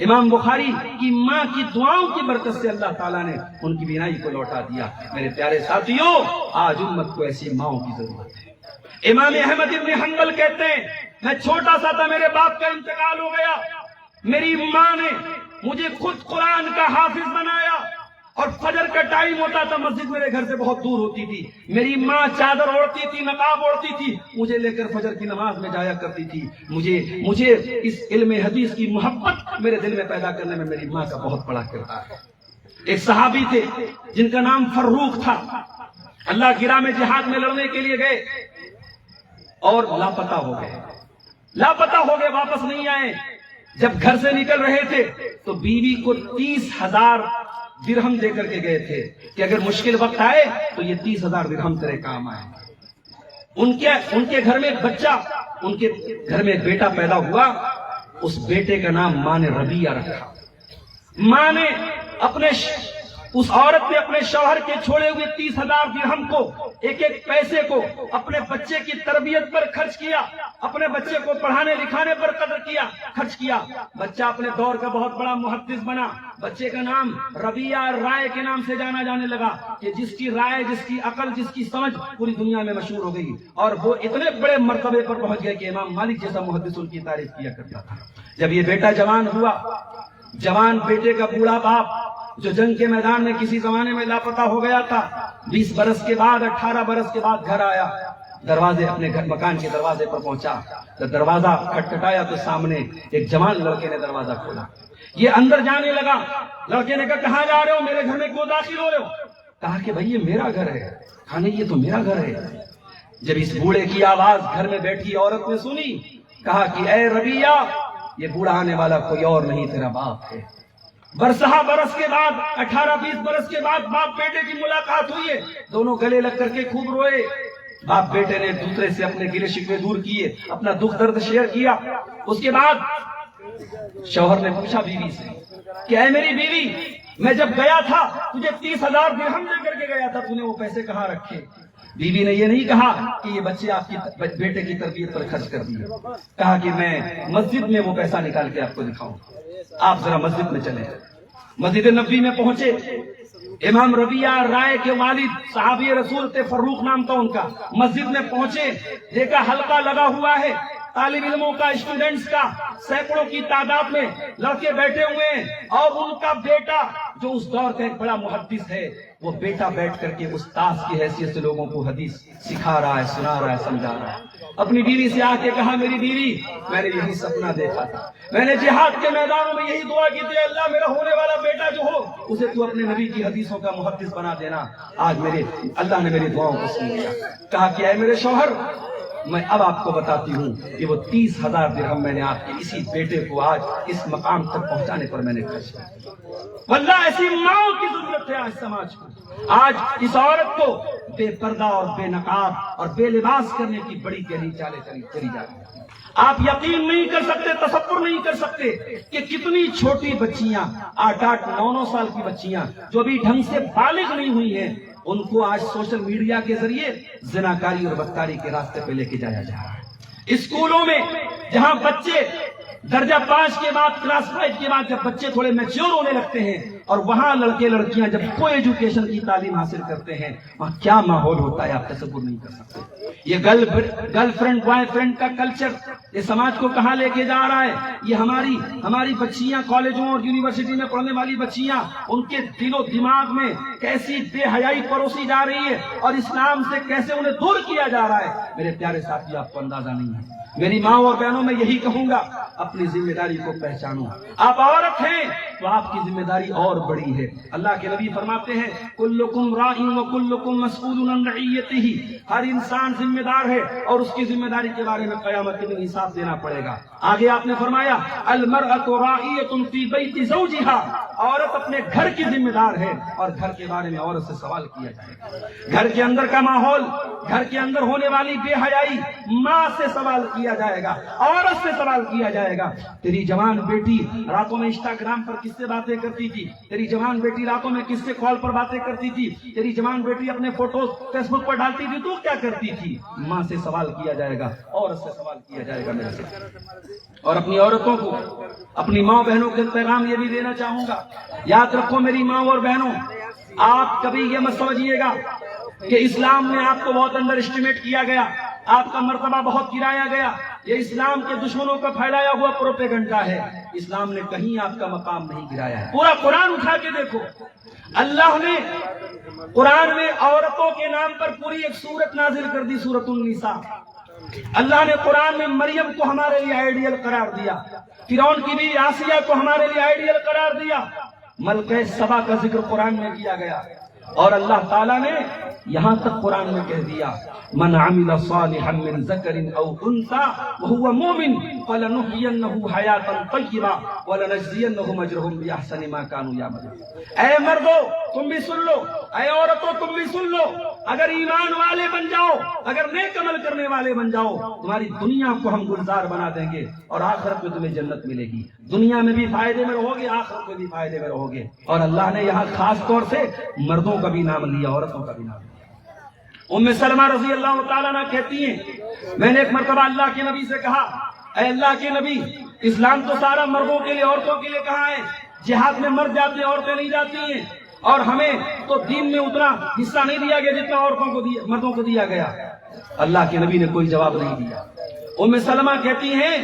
امام بخاری کی ماں کی دعاؤں کی برکت سے اللہ تعالیٰ نے ان کی بینائی کو لوٹا دیا۔ میرے پیارے ساتھیوں، آج امت کو ایسی ماؤں کی ضرورت ہے۔ امام احمد ابن حنبل کہتے ہیں، میں چھوٹا سا تھا، میرے باپ کا انتقال ہو گیا، میری ماں نے مجھے خود قرآن کا حافظ بنایا، اور فجر کا ٹائم ہوتا تھا، مسجد میرے گھر سے بہت دور ہوتی تھی، میری ماں چادر اوڑھتی تھی، نقاب اوڑھتی تھی، مجھے لے کر فجر کی نماز میں جایا کرتی تھی۔ مجھے اس علم حدیث کی محبت میرے دل میں پیدا کرنے میں میری ماں کا بہت بڑا کردار ہے۔ ایک صحابی تھے جن کا نام فروخ تھا، اللہ کی راہ میں جہاد میں لڑنے کے لیے گئے اور لاپتہ ہو گئے، واپس نہیں آئے۔ جب گھر سے نکل رہے تھے تو بیوی کو 30,000 درہم دے کر کے گئے تھے کہ اگر مشکل وقت آئے تو یہ 30,000 درہم تیرے کام آئے۔ ان کے گھر میں ایک بچہ، ان کے گھر میں ایک بیٹا پیدا ہوا، اس بیٹے کا نام ماں نے ربیہ رکھا۔ ماں نے اس عورت نے اپنے شوہر کے چھوڑے ہوئے 30,000 درہم کو، ایک ایک پیسے کو اپنے بچے کی تربیت پر خرچ کیا، اپنے بچے کو پڑھانے لکھانے پر خرچ کیا۔ بچہ اپنے دور کا بہت بڑا محدث بنا، بچے کا نام ربیہ رائے کے نام سے جانا جانے لگا کہ جس کی رائے، جس کی عقل، جس کی سمجھ پوری دنیا میں مشہور ہو گئی، اور وہ اتنے بڑے مرتبے پر پہنچ گئے کہ امام مالک جیسا محدث ان کی تعریف کیا کرتا تھا۔ جب یہ بیٹا جوان ہوا، جوان بیٹے کا بوڑھا باپ جو جنگ کے میدان میں کسی زمانے میں لاپتہ ہو گیا تھا، 20 برس کے بعد، 18 برس کے بعد گھر آیا، اپنے گھر مکان کے دروازے پر پہنچا، جب دروازہ کھٹکھٹایا تو سامنے ایک جوان لڑکے نے دروازہ کھولا۔ یہ اندر جانے لگا، لڑکے نے کہا کہاں جا رہے ہو، میرے گھر میں کیوں داخل ہو رہے ہو؟ کہا کہ بھائی یہ میرا گھر ہے۔ کہا نہیں، یہ تو میرا گھر ہے۔ جب اس بوڑھے کی آواز گھر میں بیٹھی عورت نے سنی، کہا کہ اے ربیہ، یہ بوڑھا آنے والا کوئی اور نہیں، تیرا باپ ہے۔ برسہ برس کے بعد، 18-20 برس کے بعد باپ بیٹے کی ملاقات ہوئی ہے، دونوں گلے لگ کر کے خوب روئے۔ باپ بیٹے نے ایک دوسرے سے اپنے گلے شکوے دور کیے، اپنا دکھ درد شیئر کیا۔ اس کے بعد شوہر نے پوچھا بیوی سے کہ اے میری بیوی، میں جب گیا تھا تجھے 30,000 درہم دے کر کے گیا تھا، تو نے وہ پیسے کہاں رکھے؟ بیوی نے یہ نہیں کہا کہ یہ بچے آپ کی بیٹے کی تربیت پر خرچ کر دیے، کہا کہ میں مسجد میں وہ پیسہ نکال کے آپ کو دکھاؤں، آپ ذرا مسجد میں چلیں۔ مسجد نبوی میں پہنچے، امام ربیہ رائے کے والد صحابی رسول تھے، فروخ نام تھا ان کا۔ مسجد میں پہنچے، دیکھا حلقہ لگا ہوا ہے، طالب علموں کا، اسٹوڈنٹس کا سینکڑوں کی تعداد میں لڑکے بیٹھے ہوئے ہیں، اور ان کا بیٹا جو اس دور کا ایک بڑا محدث ہے، وہ بیٹا بیٹھ کر کے استاد کی حیثیت سے لوگوں کو حدیث سکھا رہا ہے، سنا رہا ہے، سمجھا رہا ہے۔ اپنی بیوی سے آ کے کہا میری بیوی، میں نے یہی سپنا دیکھا تھا، میں نے جہاد کے میدانوں میں یہی دعا کی تھی، اللہ میرا ہونے والا بیٹا جو ہو اسے تو اپنے نبی کی حدیثوں کا محدث بنا دینا۔ آج اللہ نے میری دعاؤں کو سن لیا۔ کہا کہ اے میرے شوہر، میں اب آپ کو بتاتی ہوں کہ وہ 30,000 درہم میں نے آپ کے اسی بیٹے کو آج اس مقام تک پہنچانے پر میں نے خرچ کیا۔ واللہ ایسی ماؤں کی ضرورت ہے آج سماج کو۔ آج اس عورت کو بے پردہ اور بے نقاب اور بے لباس کرنے کی بڑی گہری چالیں چلی جا رہی ہیں۔ آپ یقین نہیں کر سکتے، تصور نہیں کر سکتے کہ کتنی چھوٹی بچیاں، 8-9 سال کی بچیاں جو ابھی ڈھنگ سے بالغ نہیں ہوئی ہیں، ان کو آج سوشل میڈیا کے ذریعے زناکاری اور بدکاری کے راستے پہ لے کے جایا جا رہا ہے۔ اسکولوں میں جہاں بچے درجہ 5 کے بعد کلاس 5 کے بعد جب بچے تھوڑے میچور ہونے لگتے ہیں اور وہاں لڑکے لڑکیاں جب کو ایجوکیشن کی تعلیم حاصل کرتے ہیں، وہاں کیا ماحول ہوتا ہے آپ تصور نہیں کر سکتے۔ یہ گرل فرینڈ بوائے فرینڈ کا کلچر یہ سماج کو کہاں لے کے جا رہا ہے۔ یہ ہماری بچیاں کالجوں اور یونیورسٹی میں پڑھنے والی بچیاں، ان کے دل و دماغ میں کیسی بے حیائی پروسی جا رہی ہے اور اسلام سے کیسے انہیں دور کیا جا رہا ہے۔ میرے پیارے ساتھی، آپ کو اندازہ نہیں ہے۔ میری ماں اور بہنوں میں یہی کہوں گا، اپنی ذمہ داری کو پہچانو۔ آپ عورت ہیں تو آپ کی ذمہ داری اور بڑی ہے۔ اللہ کے نبی فرماتے ہیں کلکم راع و کلکم مسئول عن رعیتہ، ہر انسان ذمہ دار ہے اور اس کی ذمہ داری کے بارے میں قیامت کے دن حساب دینا پڑے گا۔ آگے آپ نے فرمایا المرأۃ راعیۃ فی بیت زوجہا، عورت اپنے گھر کی ذمہ دار ہے اور گھر کے بارے میں عورت سے سوال کیا جائے گا۔ گھر کے اندر کا ماحول، گھر کے اندر ہونے والی بے حیائی، ماں سے سوال کیا جائے گا، عورت سے سوال کیا جائے گا۔ تیری جوان بیٹی راتوں میں انسٹاگرام پر کس سے باتیں کرتی تھی؟ تیری جوان بیٹی راتوں میں کس سے کال پر باتیں کرتی تھی؟ تیری جوان بیٹی اپنے فوٹوز فیس بک پر ڈالتی تھی، تو کیا کرتی تھی؟ ماں سے سوال کیا جائے گا، عورت سے سوال کیا جائے گا میرے سے۔ اور اپنی عورتوں کو، اپنی ماں بہنوں کے پیغام یہ بھی دینا چاہوں گا، یاد رکھو میری ماں اور بہنوں، آپ کبھی یہ مت سمجھیے گا کہ اسلام میں آپ کو بہت انڈر اسٹیمیٹ کیا گیا، آپ کا مرتبہ بہت گرایا گیا، یہ اسلام کے دشمنوں کا پھیلایا ہوا پروپیگنڈا ہے۔ اسلام نے کہیں آپ کا مقام نہیں گرایا ہے۔ پورا قرآن اٹھا کے دیکھو، اللہ نے قرآن میں عورتوں کے نام پر پوری ایک سورت نازل کر دی، سورۃ النساء۔ اللہ نے قرآن میں مریم کو ہمارے لیے آئیڈیل قرار دیا، فرعون کی بھی آسیہ کو ہمارے لیے آئیڈیل قرار دیا، ملکہ سبا کا ذکر قرآن میں کیا گیا، اور اللہ تعالیٰ نے یہاں تک قرآن میں کہہ دیا من عمل صالحا من ذکر او انثى وهو مؤمن فلنحيينه حیاتا طیبہ ولنجزینهم اجرهم باحسن ما كانوا يعملون۔ اے مردو تم بھی سن لو، اے عورتوں تم بھی سن لو، اگر ایمان والے بن جاؤ، اگر نیک عمل کرنے والے بن جاؤ، تمہاری دنیا کو ہم گلزار بنا دیں گے اور آخرت میں تمہیں جنت ملے گی۔ دنیا میں بھی فائدے میں رہو گے، آخرت میں بھی فائدے میں رہو گے۔ اور اللہ نے یہاں خاص طور سے مردوں کا بھی نام لیا، عورتوں کا بھی نام لیا۔ ام سلمہ رضی اللہ تعالیٰ عنہ کہتی ہیں میں نے ایک مرتبہ اللہ کے نبی سے کہا اے اللہ کے نبی، اسلام تو سارا مردوں کے لیے عورتوں کے لیے کہا ہے، جہاد میں مرد جاتے ہیں عورتیں نہیں جاتی ہیں، اور ہمیں تو دین میں اتنا حصہ نہیں دیا گیا جتنا عورتوں کو مردوں کو دیا گیا۔ اللہ کے نبی نے کوئی جواب نہیں دیا۔ ام سلمہ کہتی ہیں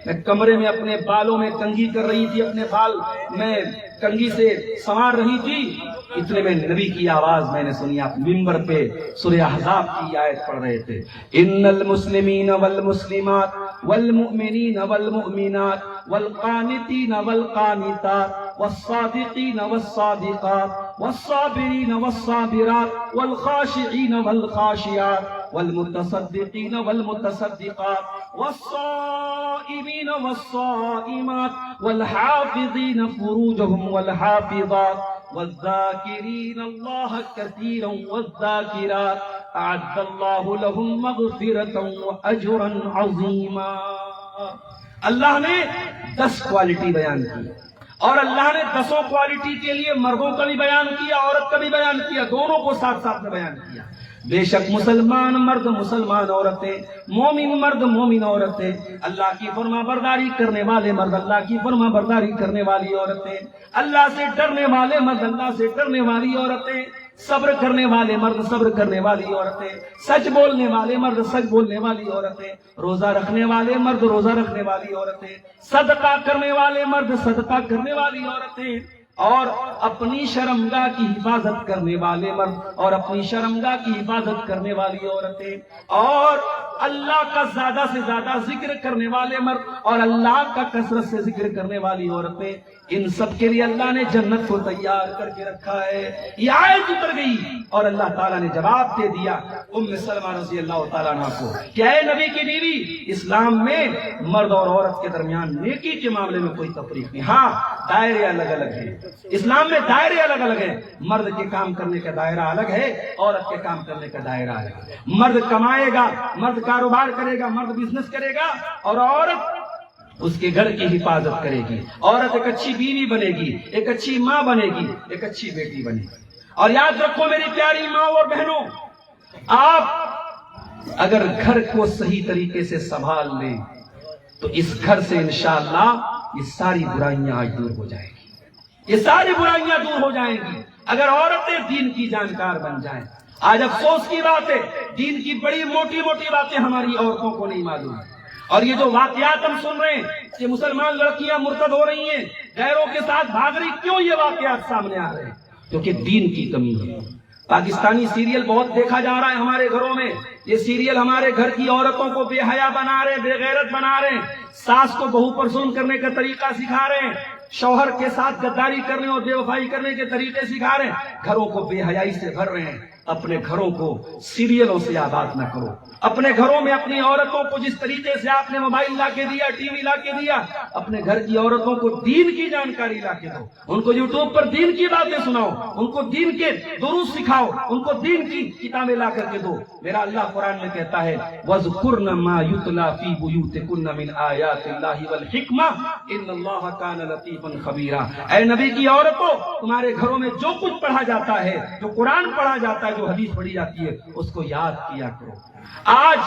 میں کمرے میں اپنے بالوں میں کنگھی کر رہی تھی، اپنے بال میں کنگھی سے سنوار رہی تھی، اتنے میں نبی کی آواز میں نے سنی، آپ ممبر پہ سورہ احزاب کی آیت پڑھ رہے تھے ان المسلمین والمسلمات والمؤمنین والمؤمنات والقانتین والقانتات والصادقین والصادقات والصابرین والصابرات والخاشعین والخاشعات والمتصدقین والمتصدقات والصائمین والصائمات والحافظین فروجهم والحافظات والذاکرین اللہ کثیرا والذاکرات اعد اللہ لهم مغفرتا واجرا عظیما۔ اللہ نے 10 کوالٹی بیان کی، اور اللہ نے 10 کوالٹی کے لیے مردوں کا بھی بیان کیا، عورت کا بھی بیان کیا، دونوں کو ساتھ ساتھ میں بیان کیا۔ بے شک مسلمان مرد مسلمان عورتیں، مومن مرد مومن عورتیں، اللہ کی فرما برداری کرنے والے مرد اللہ کی فرما برداری کرنے والی عورتیں، اللہ سے ڈرنے والے مرد اللہ سے ڈرنے والی عورتیں، صبر کرنے والے مرد صبر کرنے والی عورتیں، سچ بولنے والے مرد سچ بولنے والی عورتیں، روزہ رکھنے والے مرد روزہ رکھنے والی عورتیں، صدقہ کرنے والے مرد صدقہ کرنے والی عورتیں، اور اپنی شرمگاہ کی حفاظت کرنے والے مرد اور اپنی شرمگاہ کی حفاظت کرنے والی عورتیں، اور اللہ کا زیادہ سے زیادہ ذکر کرنے والے مرد اور اللہ کا کثرت سے ذکر کرنے والی عورتیں، ان سب کے لیے اللہ نے جنت کو تیار کر کے رکھا ہے۔ یہ آیت اتر گئی اور اللہ تعالیٰ نے جواب دے دیا ام سلمہ رضی اللہ تعالیٰ عنہ کو کہ اے نبی کی بیوی، اسلام میں مرد اور عورت کے درمیان نیکی کے معاملے میں کوئی تفریق نہیں، ہاں دائرے الگ الگ ہیں، اسلام میں دائرے الگ الگ ہیں، مرد کے کام کرنے کا دائرہ الگ ہے، عورت کے کام کرنے کا دائرہ الگ ہے۔ مرد کمائے گا، مرد کاروبار کرے گا، مرد بزنس کرے گا، اور عورت اس کے گھر کی حفاظت کرے گی۔ عورت ایک اچھی بیوی بنے گی، ایک اچھی ماں بنے گی، ایک اچھی بیٹی بنے گی۔ اور یاد رکھو میری پیاری ماں اور بہنوں، آپ اگر گھر کو صحیح طریقے سے سنبھال لیں تو اس گھر سے انشاءاللہ یہ ساری برائیاں آج دور ہو جائیں گی، یہ ساری برائیاں دور ہو جائیں گی اگر عورتیں دین کی جانکار بن جائیں۔ آج افسوس کی بات ہے، دین کی بڑی موٹی موٹی باتیں ہماری عورتوں کو نہیں معلوم، اور یہ جو واقعات ہم سن رہے ہیں کہ مسلمان لڑکیاں مرتد ہو رہی ہیں، غیروں کے ساتھ بھاگ رہی، کیوں یہ واقعات سامنے آ رہے ہیں؟ کیونکہ دین کی کمی ہے۔ پاکستانی سیریل بہت دیکھا جا رہا ہے ہمارے گھروں میں، یہ سیریل ہمارے گھر کی عورتوں کو بے حیا بنا رہے ہیں، بے غیرت بنا رہے ہیں، ساس کو بہو پر ظلم کرنے کا طریقہ سکھا رہے ہیں، شوہر کے ساتھ غداری کرنے اور بے وفائی کرنے کے طریقے سکھا رہے ہیں، گھروں کو بے حیائی سے بھر رہے ہیں۔ اپنے گھروں کو سیریلوں سے آباد نہ کرو، اپنے گھروں میں اپنی عورتوں کو جس طریقے سے آپ نے موبائل لا کے دیا، ٹی وی لا کے دیا، اپنے گھر کی عورتوں کو دین کی جانکاری لا کے دو، ان کو یوٹیوب پر دین کی باتیں سناؤ، ان کو دین کے دروس سکھاؤ، ان کو دین کی کتابیں لا کر کے دو۔ میرا اللہ قرآن میں کہتا ہے وَاذْكُرْنَ مَا يُتْلَى فِي بُيُوتِكُنَّ مِنْ آيَاتِ اللَّهِ وَالْحِكْمَةِ إِنَّ اللَّهَ كَانَ لَطِيفًا خَبِيرًا۔ اے نبی کی عورتوں، تمہارے گھروں میں جو کچھ پڑھا جاتا ہے، جو قرآن پڑھا جاتا ہے، جو حدیث پڑھی جاتی ہے، اس کو یاد کیا کرو۔ آج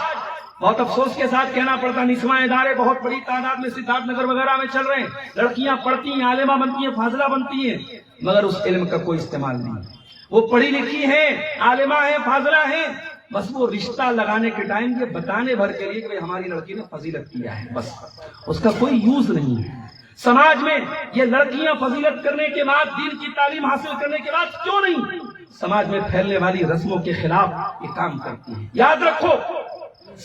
بہت افسوس کے ساتھ کہنا پڑتا، نسواں ادارے بہت بڑی تعداد میں سدھارتھ نگر وغیرہ میں چل رہے ہیں، لڑکیاں پڑھتی ہیں، عالمہ بنتی ہیں، فاضلہ بنتی ہیں، مگر اس علم کا کوئی استعمال نہیں۔ وہ پڑھی لکھی ہیں، عالمہ ہیں، فاضلہ ہیں، بس وہ رشتہ لگانے کے ٹائم یہ بتانے بھر کے لیے کہ ہماری لڑکی نے فضیلت کیا ہے، بس اس کا کوئی یوز نہیں ہے۔ سماج میں یہ لڑکیاں فضیلت کرنے کے بعد، دین کی تعلیم حاصل کرنے کے بعد کیوں نہیں سماج میں پھیلنے والی رسموں کے خلاف یہ کام کرتی ہیں؟ یاد رکھو،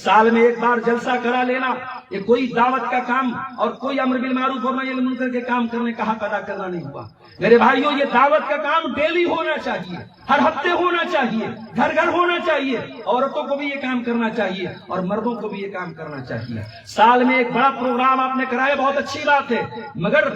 سال میں ایک بار جلسہ کرا لینا، یہ کوئی دعوت کا کام اور کوئی امر بالمعروف اور نہی عن المنکر کے کام کرنے کا حق ادا کرنا نہیں ہوا۔ میرے بھائیوں، یہ دعوت کا کام ڈیلی ہونا چاہیے، ہر ہفتے ہونا چاہیے، گھر گھر ہونا چاہیے، عورتوں کو بھی یہ کام کرنا چاہیے اور مردوں کو بھی یہ کام کرنا چاہیے۔ سال میں ایک بڑا پروگرام آپ نے کرایا، بہت اچھی بات ہے، مگر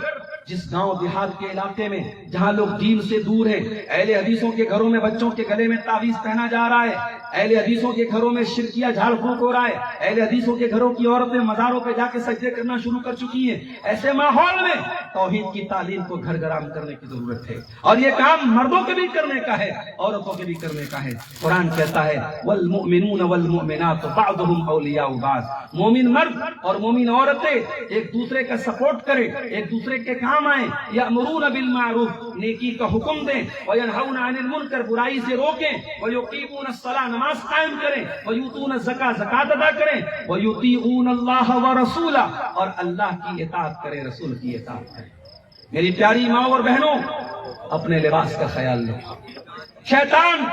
جس گاؤں دیہات کے علاقے میں جہاں لوگ دین سے دور ہیں، اہل حدیثوں کے گھروں میں بچوں کے گلے میں تعویذ پہنا جا رہا ہے، اہل حدیثوں کے گھروں میں شرکیہ جھاڑ پھونک ہو رہا ہے، اہل حدیثوں کے گھروں کی عورتیں مزاروں پہ جا کے سجدے کرنا شروع کر چکی ہیں، ایسے ماحول میں توحید کی تعلیم کو گھر گرام کرنے کی ضرورت ہے، اور یہ کام مردوں کے بھی کرنے کا ہے، عورتوں کے بھی کرنے کا ہے۔ قرآن کہتا ہے والمؤمنون والمؤمنات بعضهم اولیاء بعض، مومن مرد اور مومن عورتیں ایک دوسرے کا سپورٹ کریں، ایک دوسرے کے کام آئیں، یأمرون بالمعروف، نیکی کا حکم دیں، وینہون عن المنکر، برائی سے روکیں، ویقیمون الصلاۃ، نماز قائم کریں، ویؤتون الزکاۃ، زکات ادا کریں، ویطیعون اللہ ورسولہ، اور اللہ کی اطاعت کریں، رسول کی اطاعت کریں۔ میری پیاری ماں اور بہنوں، اپنے لباس کا خیال رکھو۔ شیطان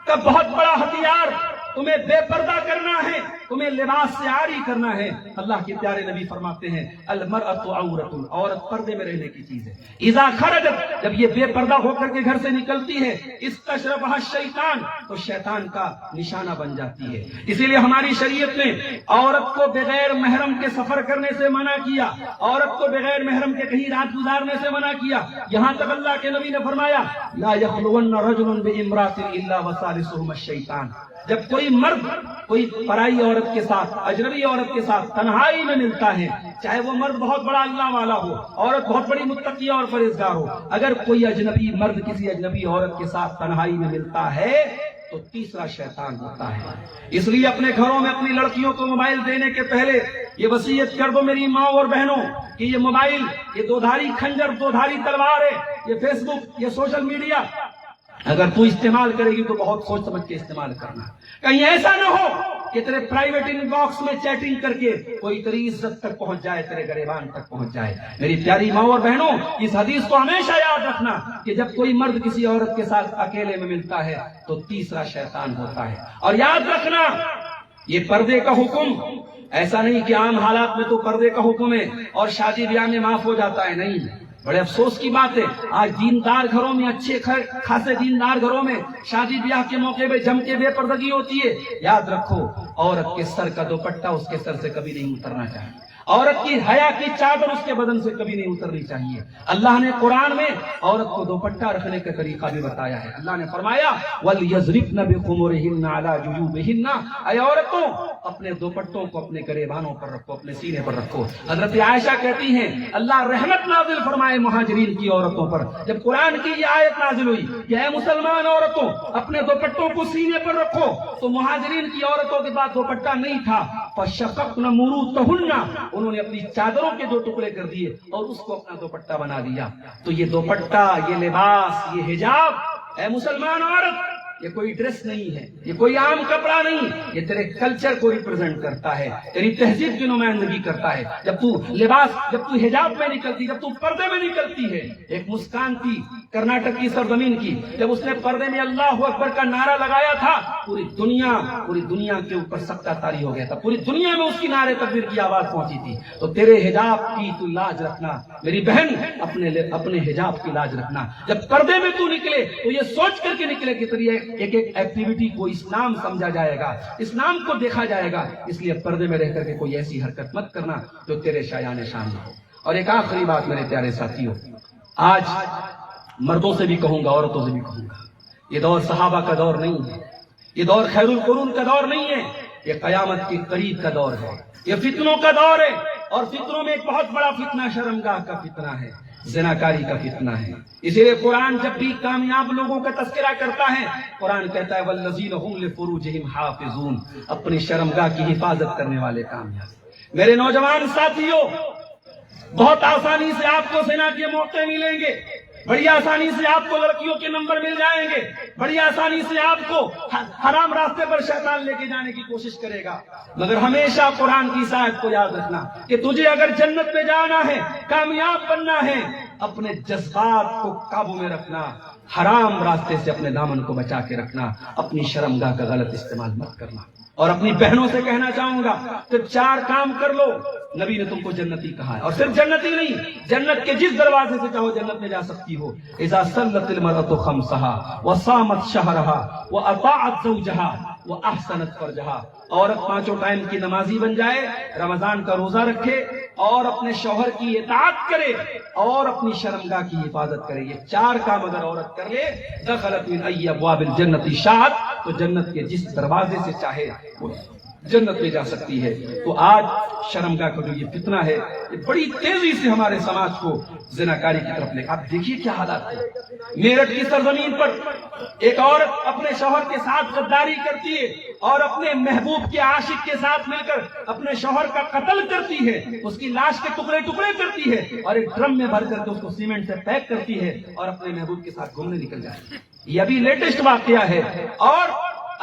کا بہت بڑا ہتھیار تمہیں بے پردہ کرنا ہے، تمہیں لباس سے عاری کرنا ہے۔ اللہ کے پیارے نبی فرماتے ہیں المرأۃ عورۃ، عورت پردے میں رہنے کی چیز ہے، اذا خرجت، جب یہ بے پردہ ہو کر کے گھر سے نکلتی ہے، استشرفها الشیطان، تو شیطان کا نشانہ بن جاتی ہے۔ اسی لیے ہماری شریعت نے عورت کو بغیر محرم کے سفر کرنے سے منع کیا، عورت کو بغیر محرم کے کہیں رات گزارنے سے منع کیا، یہاں تک اللہ کے نبی نے فرمایا لا یخلون رجل بامرأۃ الا وثالثهما الشیطان، جب کوئی مرد کوئی پرائی عورت کے ساتھ، اجنبی عورت کے ساتھ تنہائی میں ملتا ہے، چاہے وہ مرد بہت بڑا اللہ والا ہو، عورت بہت بڑی متقیہ اور پرہیزگار ہو، اگر کوئی اجنبی مرد کسی اجنبی عورت کے ساتھ تنہائی میں ملتا ہے تو تیسرا شیطان ہوتا ہے۔ اس لیے اپنے گھروں میں اپنی لڑکیوں کو موبائل دینے کے پہلے یہ وصیت کر دو میری ماں اور بہنوں کہ یہ موبائل، یہ دو دھاری خنجر، دو دھاری تلوار ہے، یہ فیس بک، یہ سوشل میڈیا، اگر تو استعمال کرے گی تو بہت سوچ سمجھ کے استعمال کرنا، کہیں ایسا نہ ہو کہ تیرے پرائیویٹ ان باکس میں چیٹنگ کر کے کوئی تیری عزت تک پہنچ جائے، تیرے گریبان تک پہنچ جائے۔ میری پیاری ماں اور بہنوں، اس حدیث کو ہمیشہ یاد رکھنا کہ جب کوئی مرد کسی عورت کے ساتھ اکیلے میں ملتا ہے تو تیسرا شیطان ہوتا ہے۔ اور یاد رکھنا، یہ پردے کا حکم ایسا نہیں کہ عام حالات میں تو پردے کا حکم ہے اور شادی بیاہ میں معاف ہو جاتا ہے، نہیں۔ بڑے افسوس کی بات ہے، آج دیندار گھروں میں، اچھے خاصے دیندار گھروں میں شادی بیاہ کے موقع پہ جم کے بے پردگی ہوتی ہے۔ یاد رکھو، عورت کے سر کا دوپٹہ اس کے سر سے کبھی نہیں اترنا چاہیے، عورت کی حیا کی چادر اس کے بدن سے کبھی نہیں اترنی چاہیے. اللہ نے قرآن میں عورت کو دوپٹہ رکھنے کا طریقہ بھی بتایا ہے. اللہ نے فرمایا وَلْيَضْرِبْنَ بِخُمُرِهِنَّ عَلَى جُيُوبِهِنَّ، اے عورتوں اپنے دوپٹوں کو اپنے گریبانوں پر رکھو، اپنے سینے پر رکھو. حضرت عائشہ کہتی ہیں اللہ رحمت نازل فرمائے مہاجرین کی عورتوں پر. جب قرآن کی یہ آیت نازل ہوئی کہ اے مسلمان عورتوں اپنے دوپٹوں کو سینے پر رکھو، تو مہاجرین کی عورتوں کے پاس دوپٹہ نہیں تھا. فَشَقَقْنَ مُرُوتَهُنَّ، انہوں نے اپنی چادروں کے 2 ٹکڑے کر دیے اور اس کو اپنا دوپٹہ بنا دیا. تو یہ دوپٹہ، یہ لباس، یہ حجاب اے مسلمان عورت یہ کوئی ڈریس نہیں ہے، یہ کوئی عام کپڑا نہیں، یہ تیرے کلچر کو ریپرزینٹ کرتا ہے، تیری تہذیب کی نمائندگی کرتا ہے. جب تو لباس، جب تو حجاب میں نکلتی، جب تو پردے میں نکلتی ہے. ایک مسکان تھی کرناٹک کی سرزمین کی، جب اس نے پردے میں اللہ اکبر کا نعرہ لگایا تھا پوری دنیا کے اوپر سکتہ طاری ہو گیا تھا. پوری دنیا میں اس کی نعرے تکبیر کی آواز پہنچی تھی. تو تیرے حجاب کی تو لاج رکھنا میری بہن، اپنے حجاب کی لاج رکھنا. جب پردے میں تو نکلے تو یہ سوچ کر کے نکلے کہ تیری ایک ایکٹیویٹی کو اسلام سمجھا جائے گا، اسلام کو دیکھا جائے گا. اس لیے پردے میں رہ کر کے کوئی ایسی حرکت مت کرنا جو تیرے شایان شان ہو. اور ایک آخری بات میرے پیارے ساتھیوں، آج مردوں سے بھی کہوں گا، عورتوں سے بھی کہوں گا، یہ دور صحابہ کا دور نہیں ہے، یہ دور خیر القرون کا دور نہیں ہے، یہ قیامت کے قریب کا دور ہے، یہ فتنوں کا دور ہے. اور فتنوں میں ایک بہت بڑا فتنہ شرمگاہ کا فتنہ ہے، زناکاری کا فتنہ ہے. اسی لیے قرآن جب بھی کامیاب لوگوں کا تذکرہ کرتا ہے، قرآن کہتا ہے والذین هم لفروجہم حافظون، اپنی شرمگاہ کی حفاظت کرنے والے کامیاب. میرے نوجوان ساتھیوں، بہت آسانی سے آپ کو زنا کے موقع ملیں گے، بڑی آسانی سے آپ کو لڑکیوں کے نمبر مل جائیں گے، بڑی آسانی سے آپ کو حرام راستے پر شیطان لے کے جانے کی کوشش کرے گا. مگر ہمیشہ قرآن کی آیت کو یاد رکھنا کہ تجھے اگر جنت میں جانا ہے، کامیاب بننا ہے، اپنے جذبات کو قابو میں رکھنا، حرام راستے سے اپنے دامن کو بچا کے رکھنا، اپنی شرمگاہ کا غلط استعمال مت کرنا. اور اپنی بہنوں سے کہنا چاہوں گا صرف 4 کام کر لو، نبی نے تم کو جنتی کہا ہے. اور صرف جنتی نہیں، جنت کے جس دروازے سے چاہو جنت میں جا سکتی ہو. اذا صلت المرأة خمسها وصامت شهرها واطاعت زوجها واحسنت فرجها، عورت 5 ٹائم کی نمازی بن جائے، رمضان کا روزہ رکھے اور اپنے شوہر کی اطاعت کرے اور اپنی شرمگاہ کی حفاظت کرے. یہ 4 کام اگر عورت کر لے، دخلت من ای ابواب الجنت شاءت، تو جنت کے جس دروازے سے چاہے وہ جنت میں جا سکتی ہے. تو آج شرمگاہ کا جو یہ فتنہ ہے، یہ بڑی تیزی سے ہمارے سماج کو زناکاری کی طرف لے. آپ دیکھیے کیا حالات ہے. میرٹھ کی سرزمین پر ایک عورت اپنے شوہر کے ساتھ غداری کرتی ہے اور اپنے محبوب کے عاشق کے ساتھ مل کر اپنے شوہر کا قتل کرتی ہے، اس کی لاش کے ٹکڑے ٹکڑے کرتی ہے اور ایک ڈرم میں بھر کر کے اس کو سیمنٹ سے پیک کرتی ہے اور اپنے محبوب کے ساتھ گھومنے نکل جاتی ہے. یہ ابھی لیٹسٹ واقعہ ہے. اور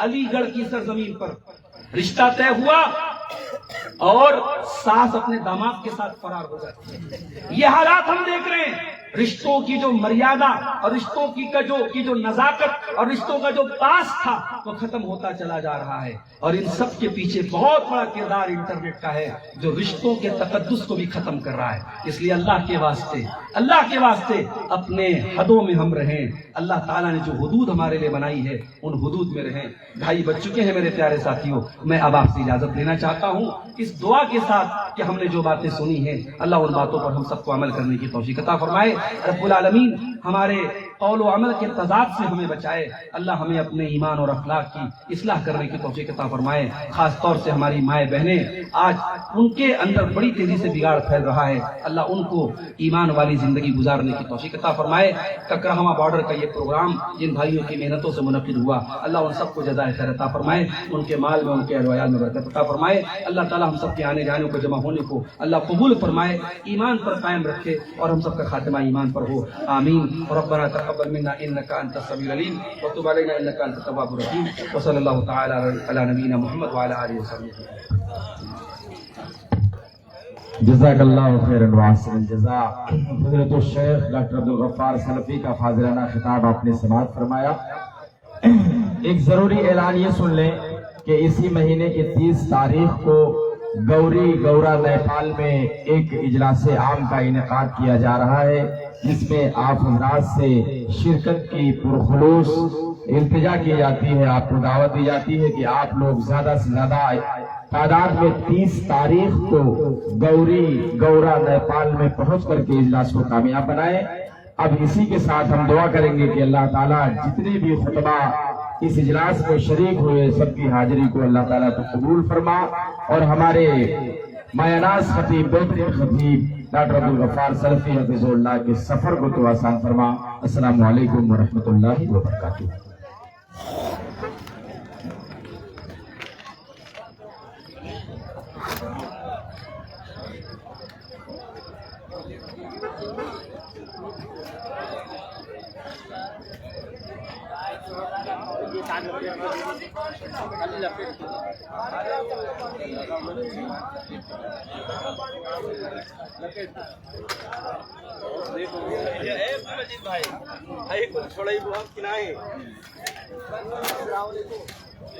علی گڑھ کی سرزمین پر رشتہ طے ہوا اور ساس اپنے داماد کے ساتھ فرار ہو جاتی ہے. یہ حالات ہم دیکھ رہے ہیں. رشتوں کی جو مریادہ اور رشتوں کی جو نزاکت اور رشتوں کا جو پاس تھا وہ ختم ہوتا چلا جا رہا ہے. اور ان سب کے پیچھے بہت بڑا کردار انٹرنیٹ کا ہے جو رشتوں کے تقدس کو بھی ختم کر رہا ہے. اس لیے اللہ کے واسطے اپنے حدوں میں ہم رہیں. اللہ تعالیٰ نے جو حدود ہمارے لیے بنائی ہے ان حدود میں رہیں. ڈھائی بج چکے ہیں میرے پیارے ساتھیوں. میں اب آپ سے اجازت لینا چاہتا ہوں اس دعا کے ساتھ کہ ہم نے جو باتیں سنی ہیں اللہ ان باتوں پر ہم سب کو عمل کرنے کی توفیق عطا فرمائے. رب العالمین ہمارے قول و عمل کے تضاد سے ہمیں بچائے. اللہ ہمیں اپنے ایمان اور اخلاق کی اصلاح کرنے کی توفیق عطا فرمائے. خاص طور سے ہماری مائیں بہنیں، آج ان کے اندر بڑی تیزی سے بگاڑ پھیل رہا ہے. اللہ ان کو ایمان والی زندگی گزارنے کی توفیق عطا فرمائے. ککرہما بارڈر کا یہ پروگرام جن بھائیوں کی محنتوں سے منعقد ہوا، اللہ ان سب کو جزائے خیر عطا فرمائے. ان کے مال میں، ان کے اہل و عیال میں برکت عطا فرمائے. اللہ تعالی ہم سب کے آنے جانے کو، جمع ہونے کو اللہ قبول فرمائے، ایمان پر قائم رکھے اور ہم سب کا خاتمہ ایمان پر ہو. آمین. ربنا تقبل منا انك انت السميع العليم وتب علينا انك انت التواب الرحيم. وصلى الله تعالى على نبينا محمد وعلى اله وصحبه. جزاک اللہ خیرا واسع الجزاء. حضرت الشیخ ڈاکٹر عبدالغفار سلفی کا فاضلانہ خطاب آپ نے سماعت فرمایا. ایک ضروری اعلان یہ سن لیں کہ اسی مہینے کی 30 تاریخ کو گورا نیپال میں ایک اجلاس عام کا انعقاد کیا جا رہا ہے، جس میں آپ حضرات سے شرکت کی پرخلوص التجا کی جاتی ہے. آپ کو دعوت دی جاتی ہے کہ آپ لوگ زیادہ سے زیادہ تعداد میں 30 تاریخ کو گورا نیپال میں پہنچ کر کے اجلاس کو کامیاب بنائے۔ اب اسی کے ساتھ ہم دعا کریں گے کہ اللہ تعالیٰ جتنے بھی خطبہ اس اجلاس میں شریک ہوئے سب کی حاضری کو اللہ تعالیٰ تو قبول فرما، اور ہمارے مایاناز خطیب بہترین خطیب ڈاکٹر عبدالغفار سلفی حفظہ اللہ کے سفر کو تو آسان فرما۔ السلام علیکم ورحمۃ اللہ وبرکاتہ۔